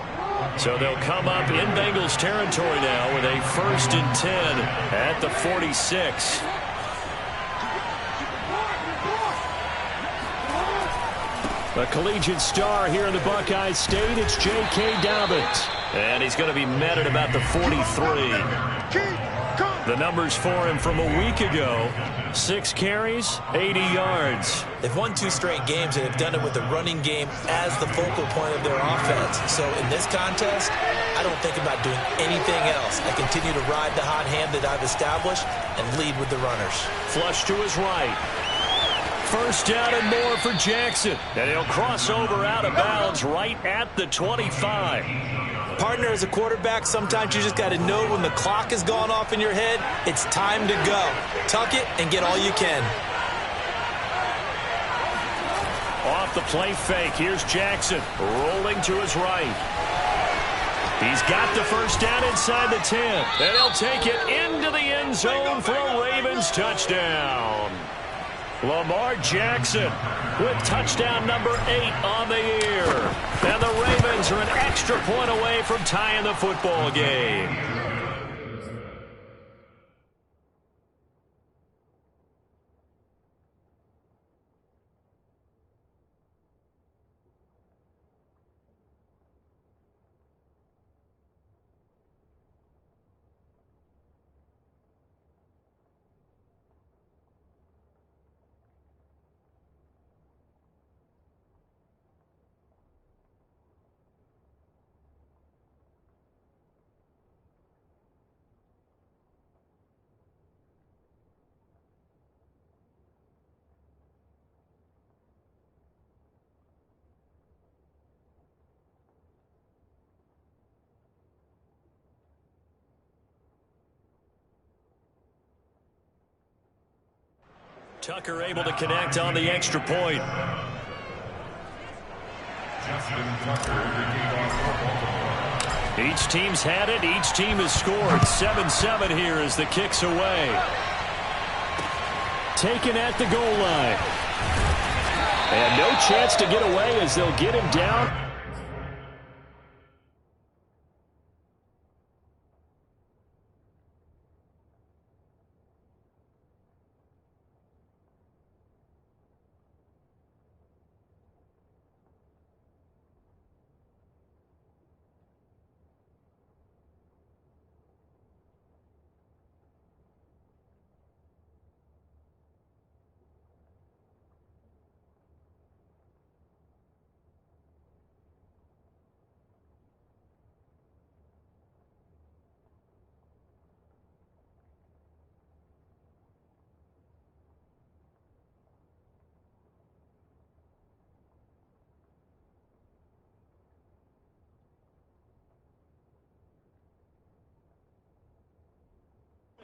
So they'll come up in Bengals territory now with a 1st and 10 at the 46. A collegiate star here in the Buckeye State, it's J.K. Dobbins. And he's going to be met at about the 43. The numbers for him from a week ago, 6 carries, 80 yards. They've won 2 straight games, and have done it with the running game as the focal point of their offense. So in this contest, I don't think about doing anything else. I continue to ride the hot hand that I've established and lead with the runners. Flush to his right. First down and more for Jackson. And he'll cross over out of bounds right at the 25. Partner, as a quarterback, sometimes you just got to know when the clock has gone off in your head, it's time to go. Tuck it and get all you can. Off the play fake, here's Jackson rolling to his right. He's got the first down inside the 10. And he'll take it into the end zone for a Ravens touchdown. Lamar Jackson with touchdown number 8 on the year. And the Ravens are an extra point away from tying the football game. Tucker able to connect on the extra point. Each team's had it. Each team has scored. 7-7 here as the kick's away. Taken at the goal line. And no chance to get away as they'll get him down.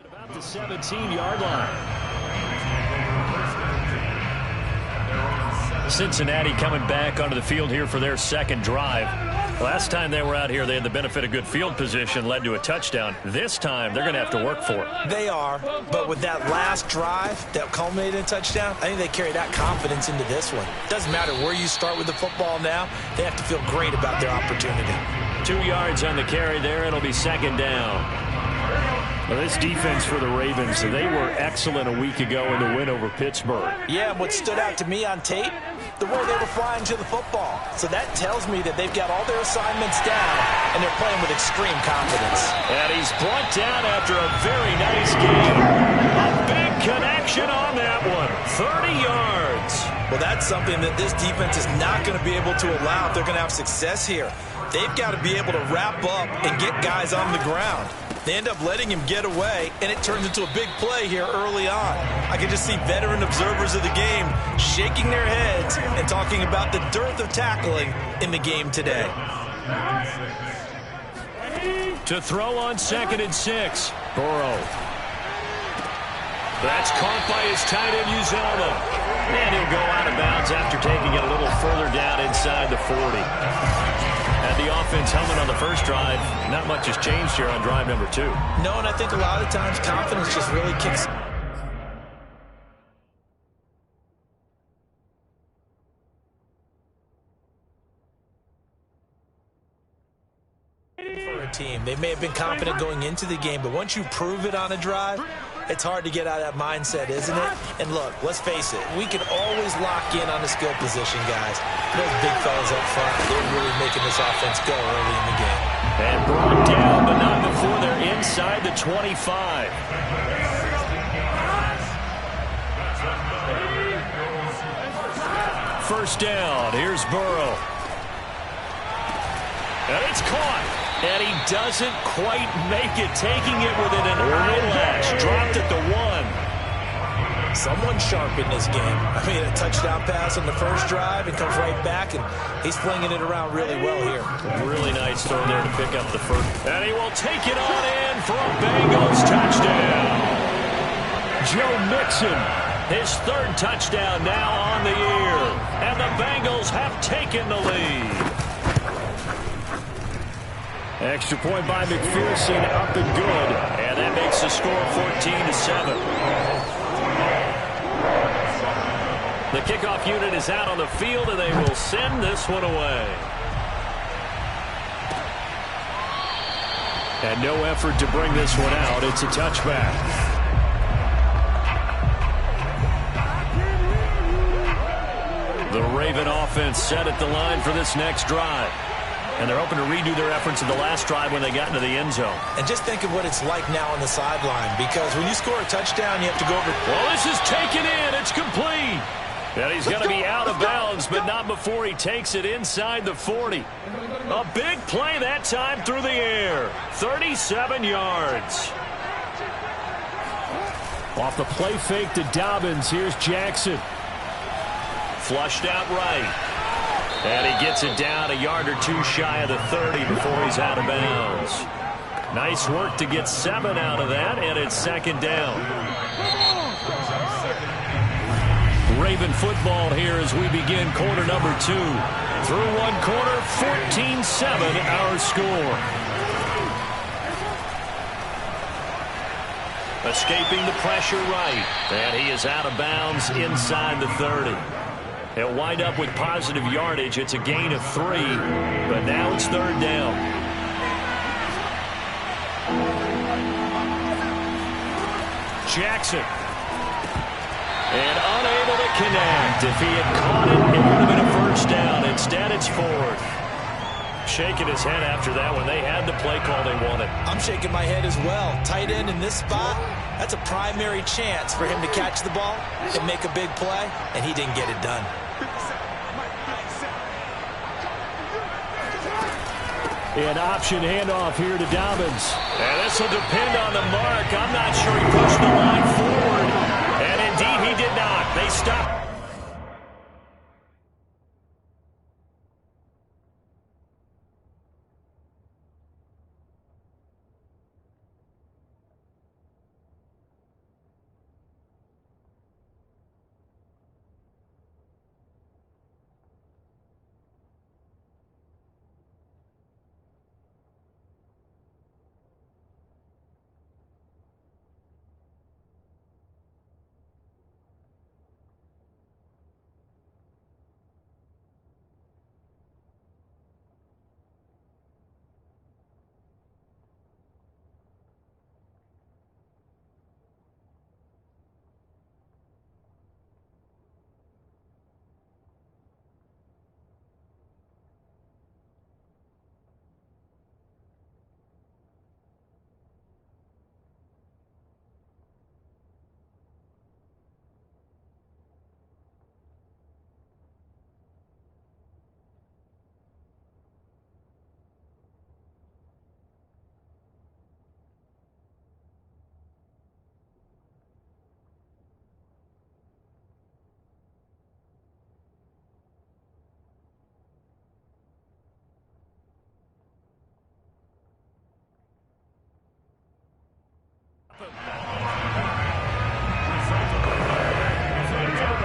About the 17-yard line. Cincinnati coming back onto the field here for their second drive. Last time they were out here, they had the benefit of good field position, led to a touchdown. This time, they're going to have to work for it. They are, but with that last drive that culminated in a touchdown, I think they carry that confidence into this one. Doesn't matter where you start with the football now, they have to feel great about their opportunity. 2 yards on the carry there. It'll be second down. Well, this defense for the Ravens, they were excellent a week ago in the win over Pittsburgh. Yeah, what stood out to me on tape, the way they were flying to the football. So that tells me that they've got all their assignments down, and they're playing with extreme confidence. And he's brought down after a very nice game. A big connection on that one. 30 yards. Well, that's something that this defense is not going to be able to allow if they're going to have success here. They've got to be able to wrap up and get guys on the ground. They end up letting him get away, and it turns into a big play here early on. I can just see veteran observers of the game shaking their heads and talking about the dearth of tackling in the game today. To throw on 2nd and 6. Burrow. That's caught by his tight end, Uzomah. And he'll go out of bounds after taking it a little further down inside the 40. Had the offense humming on the first drive. Not much has changed here on drive number 2. No, and I think a lot of times confidence just really kicks for a team. They may have been confident going into the game, but once you prove it on a drive, it's hard to get out of that mindset, isn't it? And look, let's face it, we can always lock in on the skill position, guys. Those big fellas up front, they're really making this offense go early in the game. And brought down, but not before they're inside the 25. First down, here's Burrow. And it's caught. And he doesn't quite make it, taking it within an eyelash. Dropped at the 1. Someone sharp in this game. I mean, a touchdown pass on the first drive and comes right back, and he's flinging it around really well here. Really nice throw there to pick up the first. And he will take it on in for a Bengals touchdown. Joe Mixon, his 3rd touchdown now on the year. And the Bengals have taken the lead. Extra point by McPherson, up and good. And that makes the score 14-7. The kickoff unit is out on the field, and they will send this one away. And no effort to bring this one out. It's a touchback. The Raven offense set at the line for this next drive. And they're hoping to redo their efforts in the last drive when they got into the end zone. And just think of what it's like now on the sideline, because when you score a touchdown, you have to go over. Well, this is taken in. It's complete. And he's going to be out of bounds, but not before he takes it inside the 40. A big play that time through the air. 37 yards. Off the play fake to Dobbins, here's Jackson. Flushed out right. And he gets it down a yard or 2 shy of the 30 before he's out of bounds. Nice work to get 7 out of that, and it's second down. Raven football here as we begin quarter number 2. Through one quarter, 14-7 our score. Escaping the pressure right. And he is out of bounds inside the 30. He'll wind up with positive yardage. It's a gain of 3, but now it's third down. Jackson. And unable to connect. If he had caught it, it would have been a first down. Instead, it's fourth. Shaking his head after that when they had the play call they wanted. I'm shaking my head as well. Tight end in this spot, that's a primary chance for him to catch the ball and make a big play, and he didn't get it done. An option handoff here to Dobbins. And this will depend on the mark. I'm not sure he pushed the line forward. And indeed he did not. They stopped.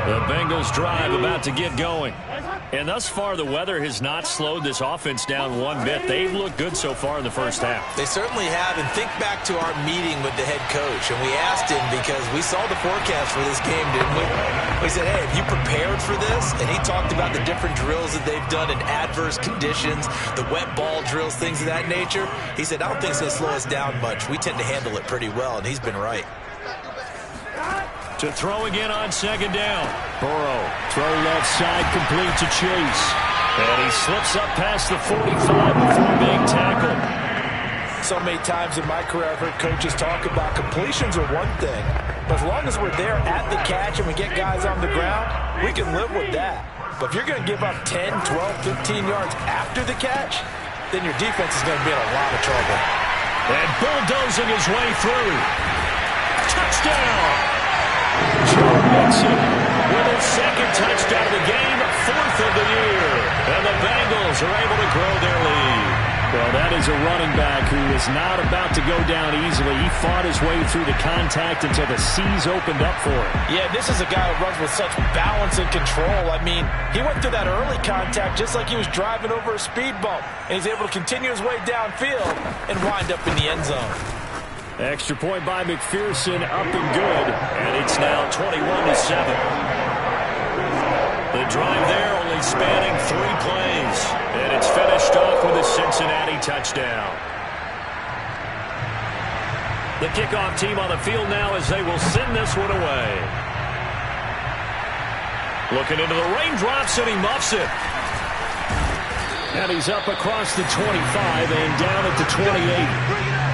The Bengals drive about to get going. And thus far, the weather has not slowed this offense down one bit. They've looked good so far in the first half. They certainly have. And think back to our meeting with the head coach. And we asked him because we saw the forecast for this game, didn't we? We said, hey, have you prepared for this? And he talked about the different drills that they've done in adverse conditions, the wet ball drills, things of that nature. He said, I don't think it's going to slow us down much. We tend to handle it pretty well, and he's been right. To throw again on second down. Burrow, throw left side, complete to Chase. And he slips up past the 45 before being tackled. So many times in my career I've heard coaches talk about completions are one thing, but as long as we're there at the catch and we get guys on the ground, we can live with that. But if you're going to give up 10, 12, 15 yards after the catch, then your defense is going to be in a lot of trouble. And bulldozing his way through. Touchdown! Joe Mixon with his second touchdown of the game, fourth of the year. And the Bengals are able to grow their lead. Well, that is a running back who is not about to go down easily. He fought his way through the contact until the seas opened up for him. Yeah, this is a guy who runs with such balance and control. I mean, he went through that early contact just like he was driving over a speed bump. And he's able to continue his way downfield and wind up in the end zone. Extra point by McPherson, up and good, and it's now 21-7. The drive there only spanning 3 plays, and it's finished off with a Cincinnati touchdown. The kickoff team on the field now as they will send this one away. Looking into the raindrops, and he muffs it. And he's up across the 25 and down at the 28.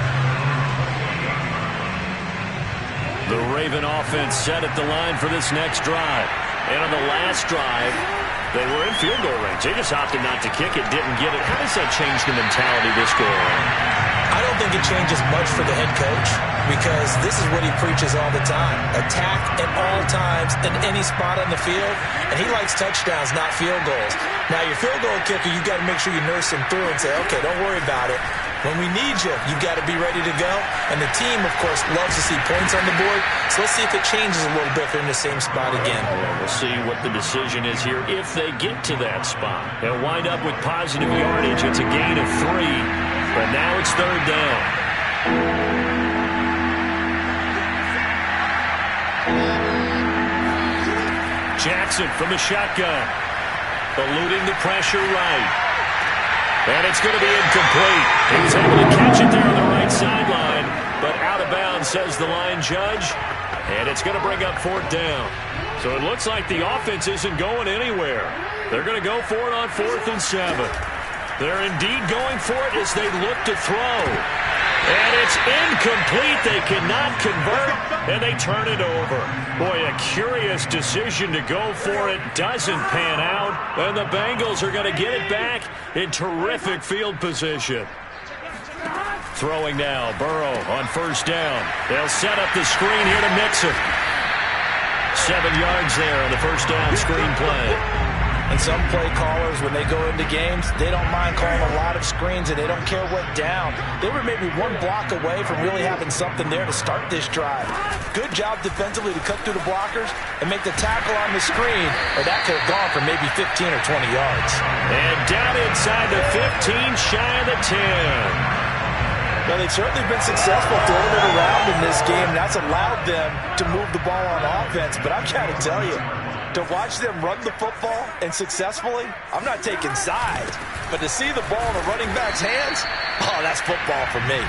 The Raven offense set at the line for this next drive. And on the last drive, they were in field goal range. They just opted not to kick it, didn't get it. How does that change the mentality this go around? I don't think it changes much for the head coach because this is what he preaches all the time. Attack at all times in any spot on the field. And he likes touchdowns, not field goals. Now, your field goal kicker, you got to make sure you nurse him through and say, okay, don't worry about it. When we need you, you've got to be ready to go. And the team, of course, loves to see points on the board. So let's see if it changes a little bit if they're in the same spot again. Yeah, we'll see what the decision is here if they get to that spot. They'll wind up with positive yardage. It's a gain of 3. But now it's 3rd down. Jackson from the shotgun. Eluding the pressure right. And it's going to be incomplete. He was able to catch it there on the right sideline, but out of bounds, says the line judge. And it's going to bring up 4th down. So it looks like the offense isn't going anywhere. They're going to go for it on 4th and 7. They're indeed going for it as they look to throw. And it's incomplete. They cannot convert, and they turn it over. Boy, a curious decision to go for it. Doesn't pan out, and the Bengals are going to get it back in terrific field position. Throwing now, Burrow on 1st down. They'll set up the screen here to Mixon. 7 yards there on the 1st down screen play. And some play callers, when they go into games, they don't mind calling a lot of screens, and they don't care what down. They were maybe 1 block away from really having something there to start this drive. Good job defensively to cut through the blockers and make the tackle on the screen, or that could have gone for maybe 15 or 20 yards. And down inside the 15, shy of the 10. Well, they've certainly been successful throwing it around in this game. That's allowed them to move the ball on offense, but I've got to tell you, to watch them run the football and successfully, I'm not taking sides, but to see the ball in the running back's hands, oh, that's football for me.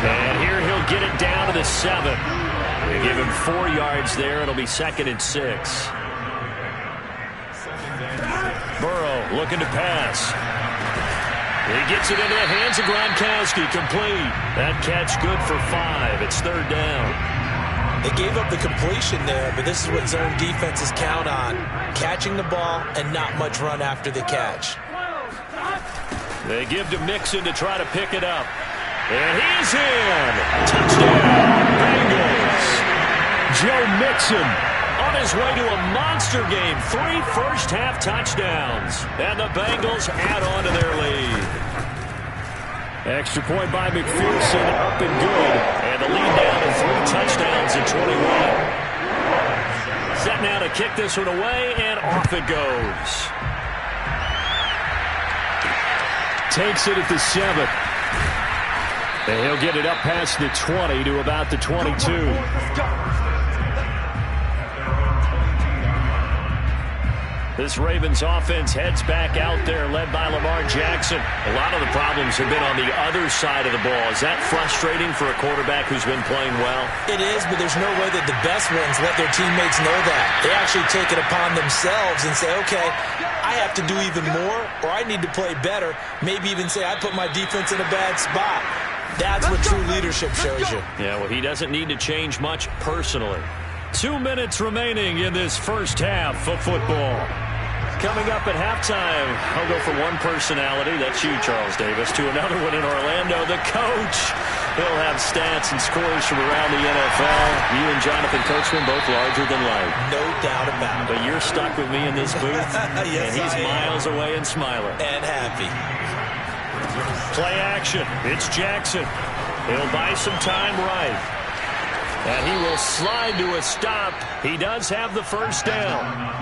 And here he'll get it down to the 7. They give him 4 yards there. It'll be 2nd and 6. Burrow looking to pass. He gets it into the hands of Gronkowski, complete. That catch good for 5. It's 3rd down. They gave up the completion there, but this is what zone defenses count on. Catching the ball and not much run after the catch. They give to Mixon to try to pick it up. And he's in. Touchdown, Bengals. Joe Mixon on his way to a monster game. 3 first-half touchdowns. And the Bengals add on to their lead. Extra point by McPherson, up and good. And the lead down to 3 touchdowns at 21. Set now to kick this one away, and off it goes. Takes it at the 7. And he'll get it up past the 20 to about the 22. This Ravens offense heads back out there, led by Lamar Jackson. A lot of the problems have been on the other side of the ball. Is that frustrating for a quarterback who's been playing well? It is, but there's no way that the best ones let their teammates know that. They actually take it upon themselves and say, okay, I have to do even more, or I need to play better. Maybe even say, I put my defense in a bad spot. That's what true leadership shows you. Yeah, well, he doesn't need to change much personally. 2 minutes remaining in this first half of football. Coming up at halftime, I'll go from one personality, that's you, Charles Davis, to another one in Orlando, the coach. He'll have stats and scores from around the NFL. You and Jonathan Coachman both larger than life. No doubt about it. But you're stuck with me in this booth, yes, and he's miles away and smiling. And happy. Play action. It's Jackson. He'll buy some time right. And he will slide to a stop. He does have the first down.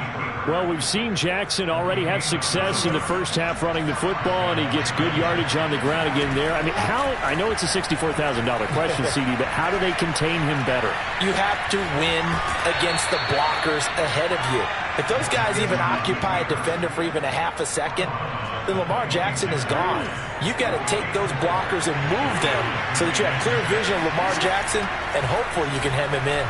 Well, we've seen Jackson already have success in the first half running the football, and he gets good yardage on the ground again there. I mean, I know it's a $64,000 question, CD, but how do they contain him better? You have to win against the blockers ahead of you. If those guys even occupy a defender for even a half a second, then Lamar Jackson is gone. You've got to take those blockers and move them so that you have clear vision of Lamar Jackson, and hopefully you can hem him in.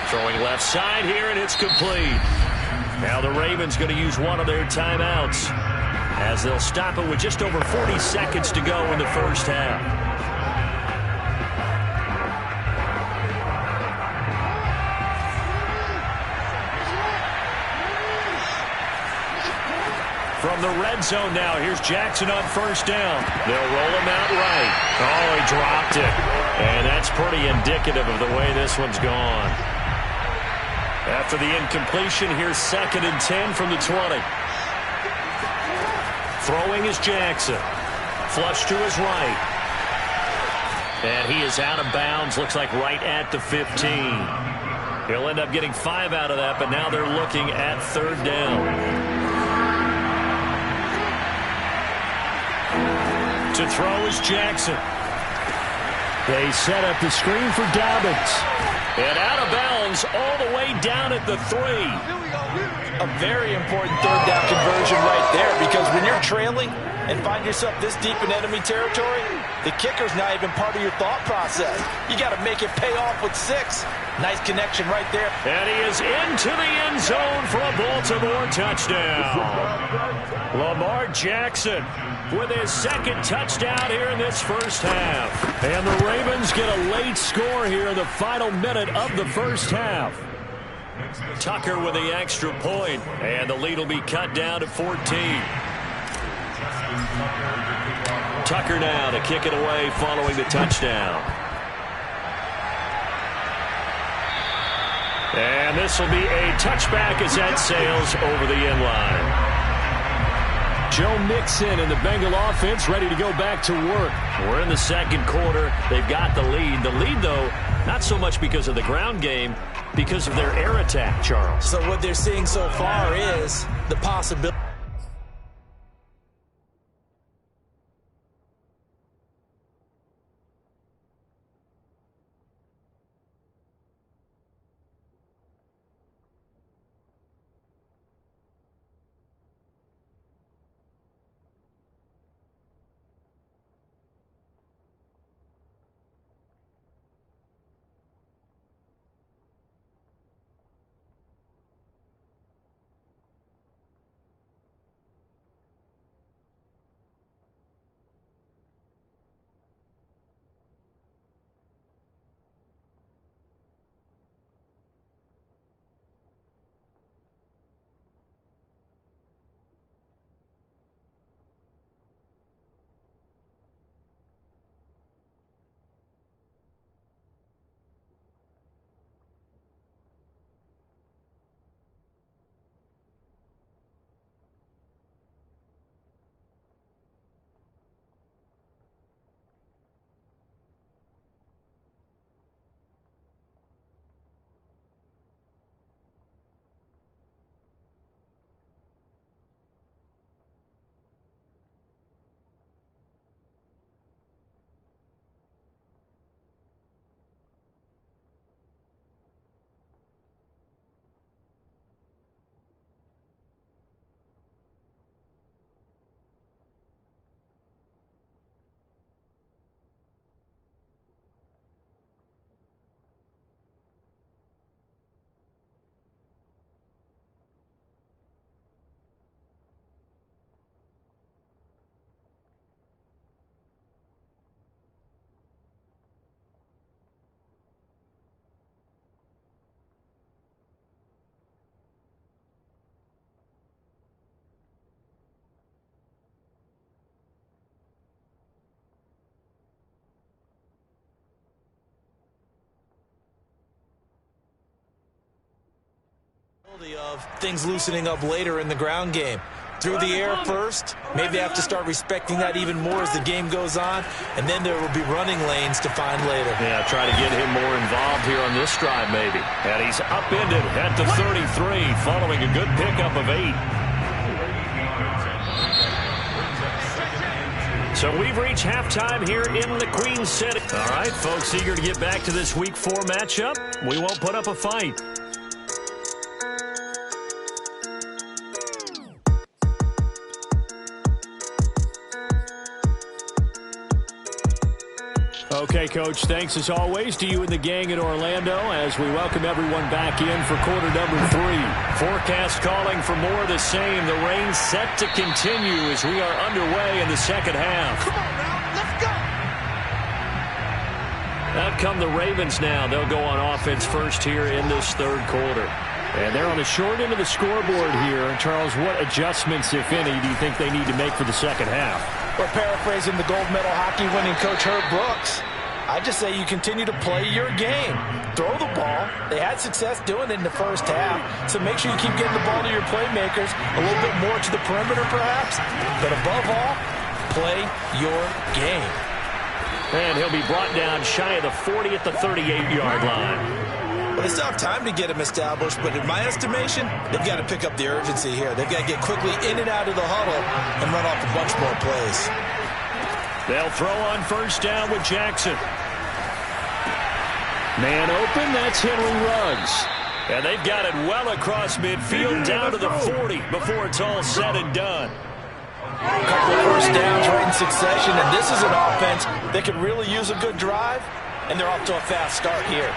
Throwing left side here, and it's complete. Now the Ravens going to use one of their timeouts as they'll stop it with just over 40 seconds to go in the first half. From the red zone now, here's Jackson on first down. They'll roll him out right. Oh, he dropped it. And that's pretty indicative of the way this one's gone. After the incompletion, here's 2nd and 10 from the 20. Throwing is Jackson. Flush to his right. And he is out of bounds, looks like right at the 15. He'll end up getting 5 out of that, but now they're looking at 3rd down. To throw is Jackson. They set up the screen for Dobbins. And out of bounds all the way down at the 3. A very important 3rd down conversion right there, because when you're trailing and find yourself this deep in enemy territory, the kicker's not even part of your thought process. You got to make it pay off with 6. Nice connection right there. And he is into the end zone for a Baltimore touchdown. Lamar Jackson with his 2nd touchdown here in this first half. And the Ravens get a late score here in the final minute of the first half. Tucker with the extra point, and the lead will be cut down to 14. Tucker now to kick it away following the touchdown. And this will be a touchback as that sails over the end line. Joe Mixon and the Bengal offense ready to go back to work. We're in the 2nd quarter. They've got the lead. The lead, though, not so much because of the ground game, because of their air attack, Charles. So what they're seeing so far is the possibility. Of things loosening up later in the ground game. Through the air first, maybe they have to start respecting that even more as the game goes on, and then there will be running lanes to find later. Yeah, try to get him more involved here on this drive maybe. And he's upended at the 33 following a good pickup of 8. So we've reached halftime here in the Queen City. All right, folks, eager to get back to this Week 4 matchup. We won't put up a fight. Okay, Coach, thanks as always to you and the gang in Orlando as we welcome everyone back in for quarter number 3. Forecast calling for more of the same. The rain set to continue as we are underway in the second half. Come on now, let's go. Out come the Ravens now. They'll go on offense first here in this 3rd quarter. And they're on the short end of the scoreboard here. Charles, what adjustments, if any, do you think they need to make for the second half? We're paraphrasing the gold medal hockey winning coach Herb Brooks. I just say you continue to play your game. Throw the ball. They had success doing it in the first half, so make sure you keep getting the ball to your playmakers, a little bit more to the perimeter perhaps, but above all, play your game. And he'll be brought down shy of the 40 at the 38-yard line. Well, they still have time to get him established, but in my estimation, they've got to pick up the urgency here. They've got to get quickly in and out of the huddle and run off a bunch more plays. They'll throw on first down with Jackson. Man open, that's Henry Ruggs. And they've got it well across midfield down to the 40 before it's all said and done. A couple of first downs right in succession, and this is an offense that could really use a good drive, and they're off to a fast start here.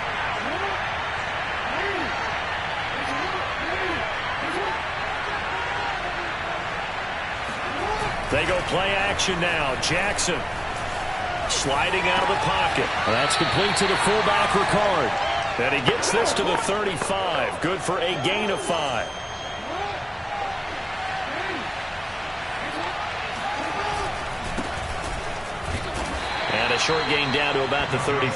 They go play action now. Jackson sliding out of the pocket. That's complete to the fullback, Ricard. And he gets this to the 35. Good for a gain of 5. And a short gain down to about the 33.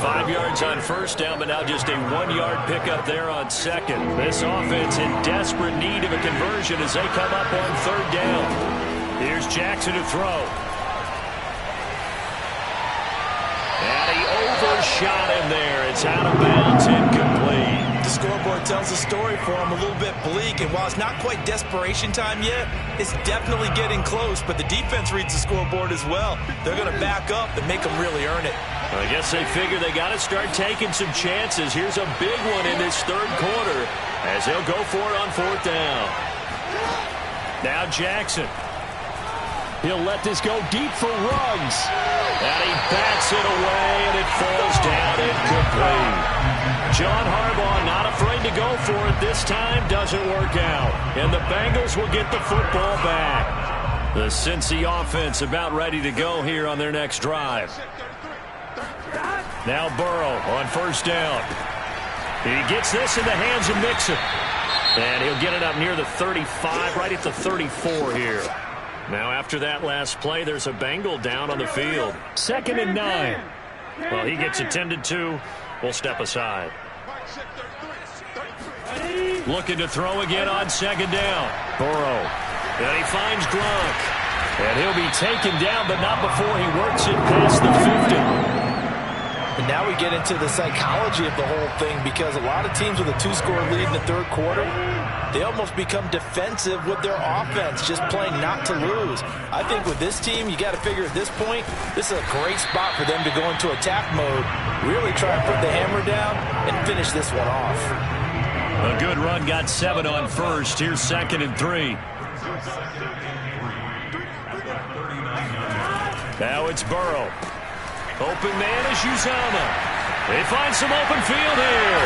5 yards on first down, but now just a 1-yard pickup there on second. This offense in desperate need of a conversion as they come up on third down. Here's Jackson to throw. And he overshot him there. It's out of bounds, incomplete. The scoreboard tells the story for him, a little bit bleak, and while it's not quite desperation time yet, it's definitely getting close, but the defense reads the scoreboard as well. They're going to back up and make them really earn it. I guess they figure they got to start taking some chances. Here's a big one in this third quarter as they'll go for it on fourth down. Now Jackson. He'll let this go deep for Ruggs. And he bats it away, and it falls down incomplete. John Harbaugh not afraid to go for it this time. Doesn't work out. And the Bengals will get the football back. The Cincy offense about ready to go here on their next drive. Now Burrow on first down. He gets this in the hands of Mixon. And he'll get it up near the 35, right at the 34 here. Now after that last play, there's a Bengal down on the field. 2nd and 9. Well, he gets attended to. We'll step aside. Looking to throw again on second down. Burrow. And he finds Gronk. And he'll be taken down, but not before he works it past the 50. And now we get into the psychology of the whole thing, because a lot of teams with a 2-score lead in the third quarter, they almost become defensive with their offense, just playing not to lose. I think with this team, you got to figure at this point, this is a great spot for them to go into attack mode, really try to put the hammer down and finish this one off. A good run, got 7 on first. Here's 2nd and 3. Now it's Burrow. Open man is Uzama. They find some open field here.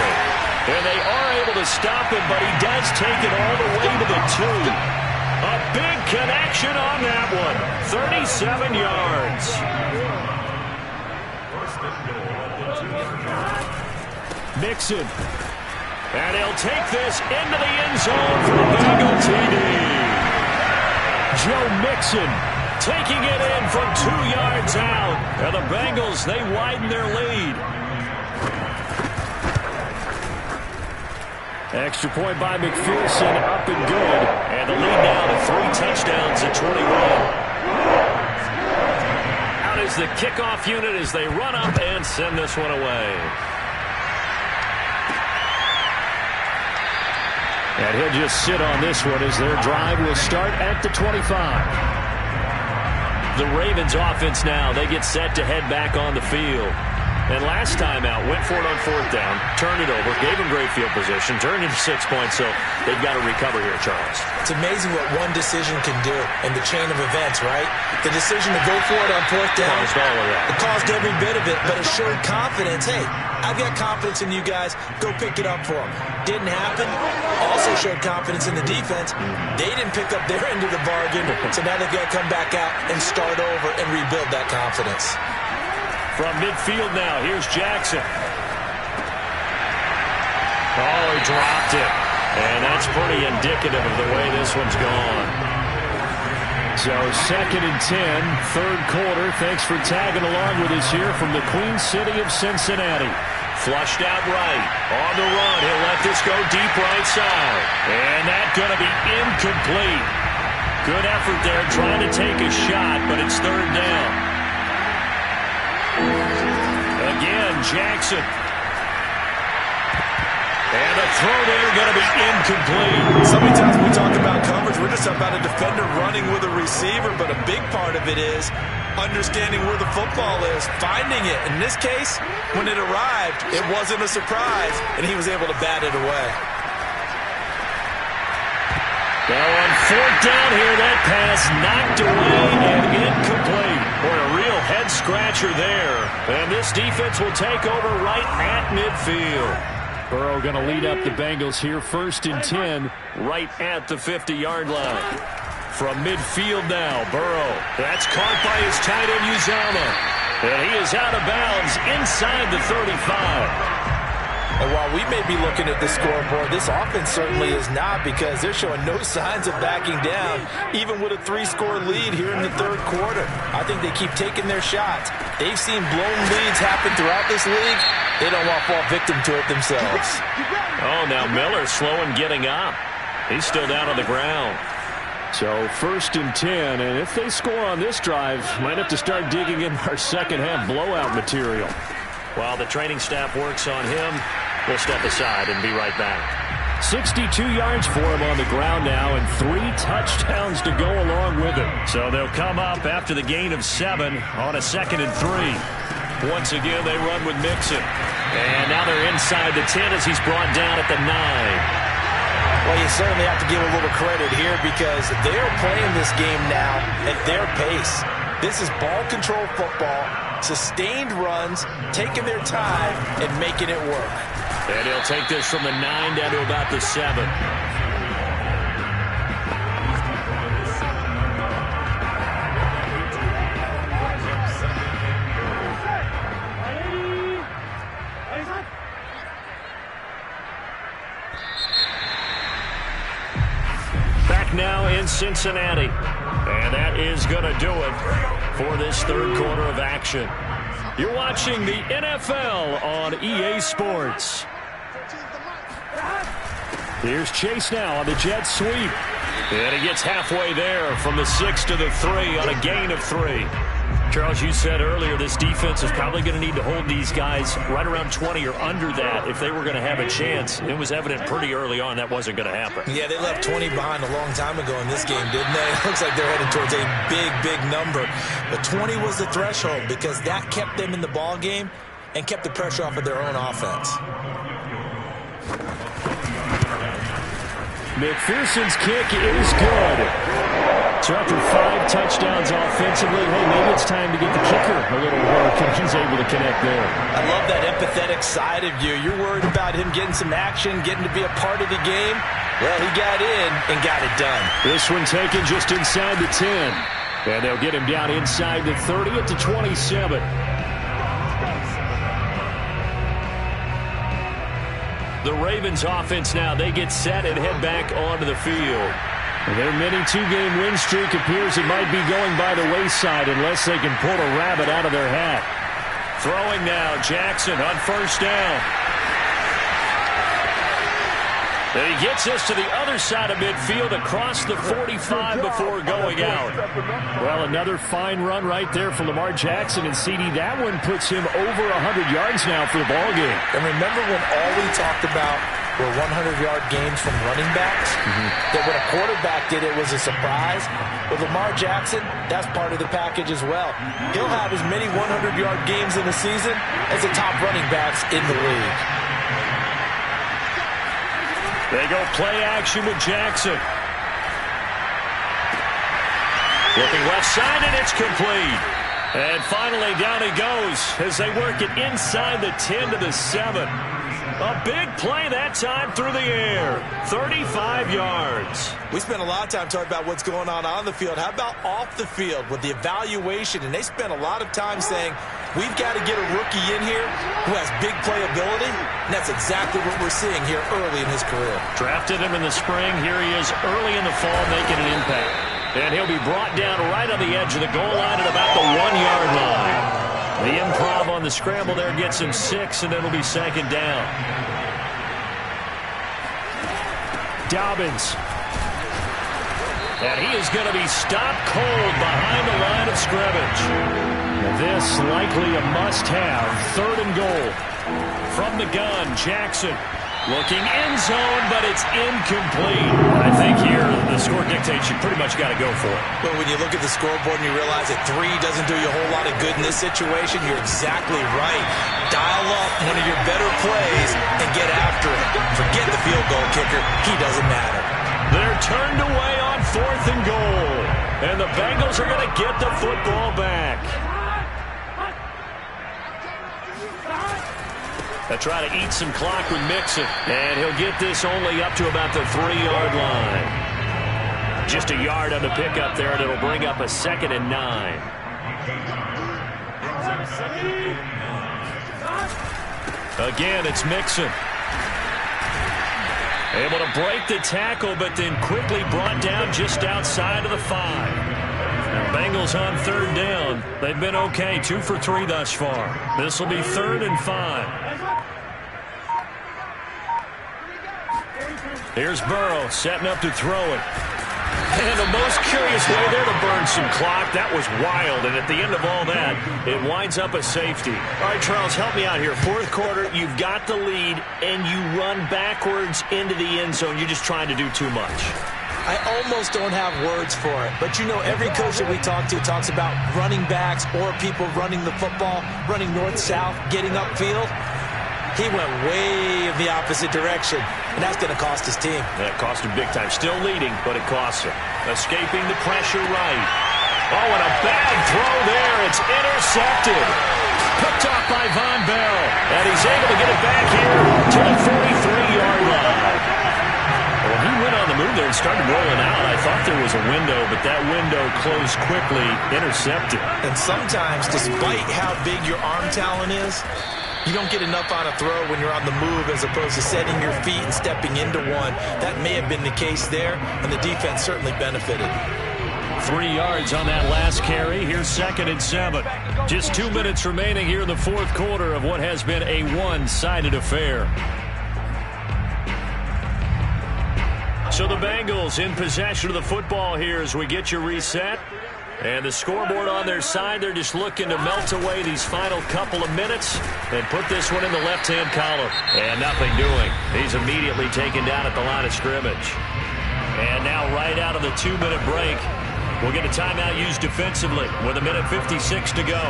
And they are able to stop him, but he does take it all the way to the 2. A big connection on that one. 37 yards. Mixon. And he'll take this into the end zone for a Bengal TD. Joe Mixon taking it in from 2 yards out. And the Bengals, they widen their lead. Extra point by McPherson, up and good. And the lead now to 3 touchdowns at 21. Out is the kickoff unit as they run up and send this one away. And he'll just sit on this one as their drive will start at the 25. The Ravens offense now, they get set to head back on the field. And last time out, went for it on fourth down, turned it over, gave him great field position, turned into 6 points, so they've got to recover here, Charles. It's amazing what one decision can do in the chain of events, right? The decision to go for it on fourth down, it caused every bit of it, but it showed confidence. Hey, I've got confidence in you guys. Go pick it up for them. Didn't happen. Also showed confidence in the defense. They didn't pick up their end of the bargain, so now they've got to come back out and start over and rebuild that confidence. From midfield now, here's Jackson. Oh, he dropped it. And that's pretty indicative of the way this one's gone. So 2nd and 10, third quarter. Thanks for tagging along with us here from the Queen City of Cincinnati. Flushed out right. On the run. He'll let this go deep right side. And that's going to be incomplete. Good effort there trying to take a shot, but it's third down. Again, Jackson. And a throw there going to be incomplete. So many times when we talk about coverage, we're just about a defender running with a receiver, but a big part of it is understanding where the football is, finding it. In this case, when it arrived, it wasn't a surprise, and he was able to bat it away. Now on fourth down here, that pass knocked away and incomplete. Boy, a real head-scratcher there. And this defense will take over right at midfield. Burrow going to lead up the Bengals here, 1st and 10, right at the 50-yard line. From midfield now, Burrow. That's caught by his tight end, Uzama. And he is out of bounds inside the 35. And while we may be looking at the scoreboard, this offense certainly is not, because they're showing no signs of backing down, even with a 3-score lead here in the third quarter. I think they keep taking their shots. They've seen blown leads happen throughout this league. They don't want to fall victim to it themselves. Oh, now Miller slow in getting up. He's still down on the ground. So 1st and 10, and if they score on this drive, might have to start digging in our second-half blowout material. While the training staff works on him, we'll step aside and be right back. 62 yards for him on the ground now, and 3 touchdowns to go along with it. So they'll come up after the gain of 7 on a 2nd and 3. Once again, they run with Mixon. And now they're inside the 10 as he's brought down at the 9. Well, you certainly have to give a little credit here, because they're playing this game now at their pace. This is ball control football, sustained runs, taking their time, and making it work. And he'll take this from the 9 down to about the 7. Back now in Cincinnati. And that is going to do it for this third quarter of action. You're watching the NFL on EA Sports. Here's Chase now on the jet sweep. And he gets halfway there from the 6 to the 3 on a gain of 3. Charles, you said earlier this defense is probably going to need to hold these guys right around 20 or under that if they were going to have a chance. It was evident pretty early on that wasn't going to happen. Yeah, they left 20 behind a long time ago in this game, didn't they? It looks like they're headed towards a big, big number. But 20 was the threshold, because that kept them in the ball game and kept the pressure off of their own offense. McPherson's kick is good. So after 5 touchdowns offensively, hey, maybe it's time to get the kicker a little work, and he's able to connect there. I love that empathetic side of you. You're worried about him getting some action, getting to be a part of the game. Well, he got in and got it done. This one taken just inside the 10. And they'll get him down inside the 30 at the 27. The Ravens offense now, they get set and head back onto the field. Their mini 2-game win streak appears it might be going by the wayside unless they can pull a rabbit out of their hat. Throwing now, Jackson on first down. And he gets us to the other side of midfield across the 45 before going out. Well, another fine run right there for Lamar Jackson, and CD, that one puts him over 100 yards now for the ballgame. And remember when all we talked about were 100-yard games from running backs? That when a quarterback did it was a surprise. With Lamar Jackson, that's part of the package as well. He'll have as many 100-yard games in a season as the top running backs in the league. They go play action with Jackson. Looking left side, and it's complete. And finally, down he goes as they work it inside the 10 to the 7. A big play that time through the air. 35 yards. We spent a lot of time talking about what's going on the field. How about off the field with the evaluation? And they spent a lot of time saying, we've got to get a rookie in here who has big playability. And that's exactly what we're seeing here early in his career. Drafted him in the spring. Here he is early in the fall making an impact. And he'll be brought down right on the edge of the goal line at about the 1-yard line. The improv on the scramble there gets him 6, and it'll be second down. Dobbins. And he is going to be stopped cold behind the line of scrimmage. This likely a must-have. 3rd and goal. From the gun, Jackson. Looking end zone, but it's incomplete. I think here the score dictates you pretty much got to go for it. But when you look at the scoreboard and you realize that 3 doesn't do you a whole lot of good in this situation, you're exactly right. Dial up one of your better plays and get after it. Forget the field goal kicker. He doesn't matter. They're turned away on 4th and goal. And the Bengals are going to get the football back. They'll try to eat some clock with Mixon. And he'll get this only up to about the 3-yard line. Just a yard on the pickup there, and it'll bring up a 2nd and 9. Again, it's Mixon. Able to break the tackle, but then quickly brought down just outside of the 5. Now, Bengals on 3rd down. They've been okay, 2 for 3 thus far. This will be 3rd and 5. Here's Burrow setting up to throw it. And the most curious way there to burn some clock. That was wild. And at the end of all that, it winds up a safety. All right, Charles, help me out here. 4th quarter, you've got the lead, and you run backwards into the end zone. You're just trying to do too much. I almost don't have words for it. But, you know, every coach that we talk to talks about running backs or people running the football, running north-south, getting upfield. He went way in the opposite direction, and that's going to cost his team. That cost him big time. Still leading, but it costs him. Escaping the pressure right. Oh, and a bad throw there. It's intercepted. Picked off by Von Bell. And he's able to get it back here to the 43-yard line. Well, he went on the move there and started rolling out. I thought there was a window, but that window closed quickly. Intercepted. And sometimes, despite how big your arm talent is, you don't get enough on a throw when you're on the move as opposed to setting your feet and stepping into one. That may have been the case there, and the defense certainly benefited. 3 yards on that last carry. Here's 2nd and 7. Just 2 minutes remaining here in the 4th quarter of what has been a one-sided affair. So the Bengals in possession of the football here as we get you reset. And the scoreboard on their side, they're just looking to melt away these final couple of minutes and put this one in the left-hand column. And nothing doing. He's immediately taken down at the line of scrimmage. And now right out of the 2-minute break, we'll get a timeout used defensively with 1:56 to go.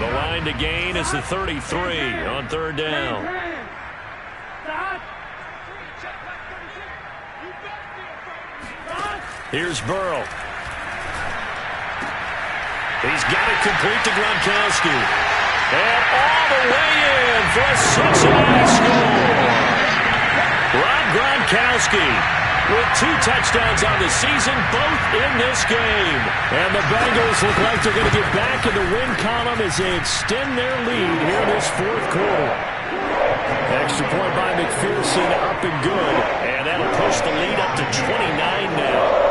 The line to gain is the 33 on 3rd down. Here's Burrow. He's got it complete to Gronkowski. And all the way in for a Cincinnati score. Rob Gronkowski with 2 touchdowns on the season, both in this game. And the Bengals look like they're going to get back in the win column as they extend their lead here in this 4th quarter. Extra point by McPherson, up and good. And that'll push the lead up to 29 now.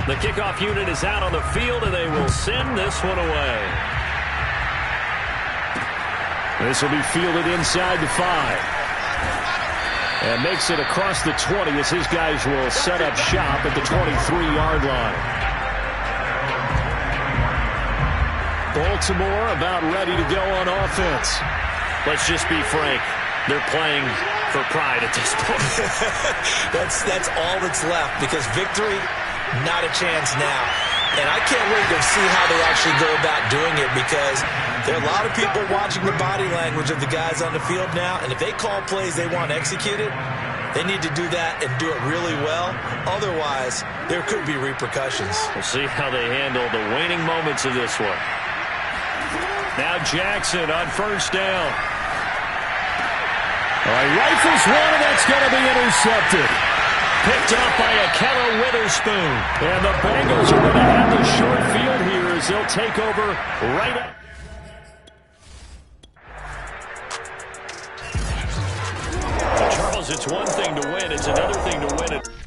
The kickoff unit is out on the field, and they will send this one away. This will be fielded inside the 5. And makes it across the 20 as his guys will set up shop at the 23-yard line. Baltimore about ready to go on offense. Let's just be frank. They're playing for pride at this point. That's all that's left, because victory, not a chance now. And I can't wait to see how they actually go about doing it, because there are a lot of people watching the body language of the guys on the field now, and if they call plays they want executed, they need to do that and do it really well. Otherwise, there could be repercussions. We'll see how they handle the waning moments of this one. Now Jackson on 1st down. All right, rifles one, and that's going to be intercepted. Picked off by Akella Witherspoon. And the Bengals are going to have the short field here as they'll take over right up. Charles, it's one thing to win. It's another thing to win it.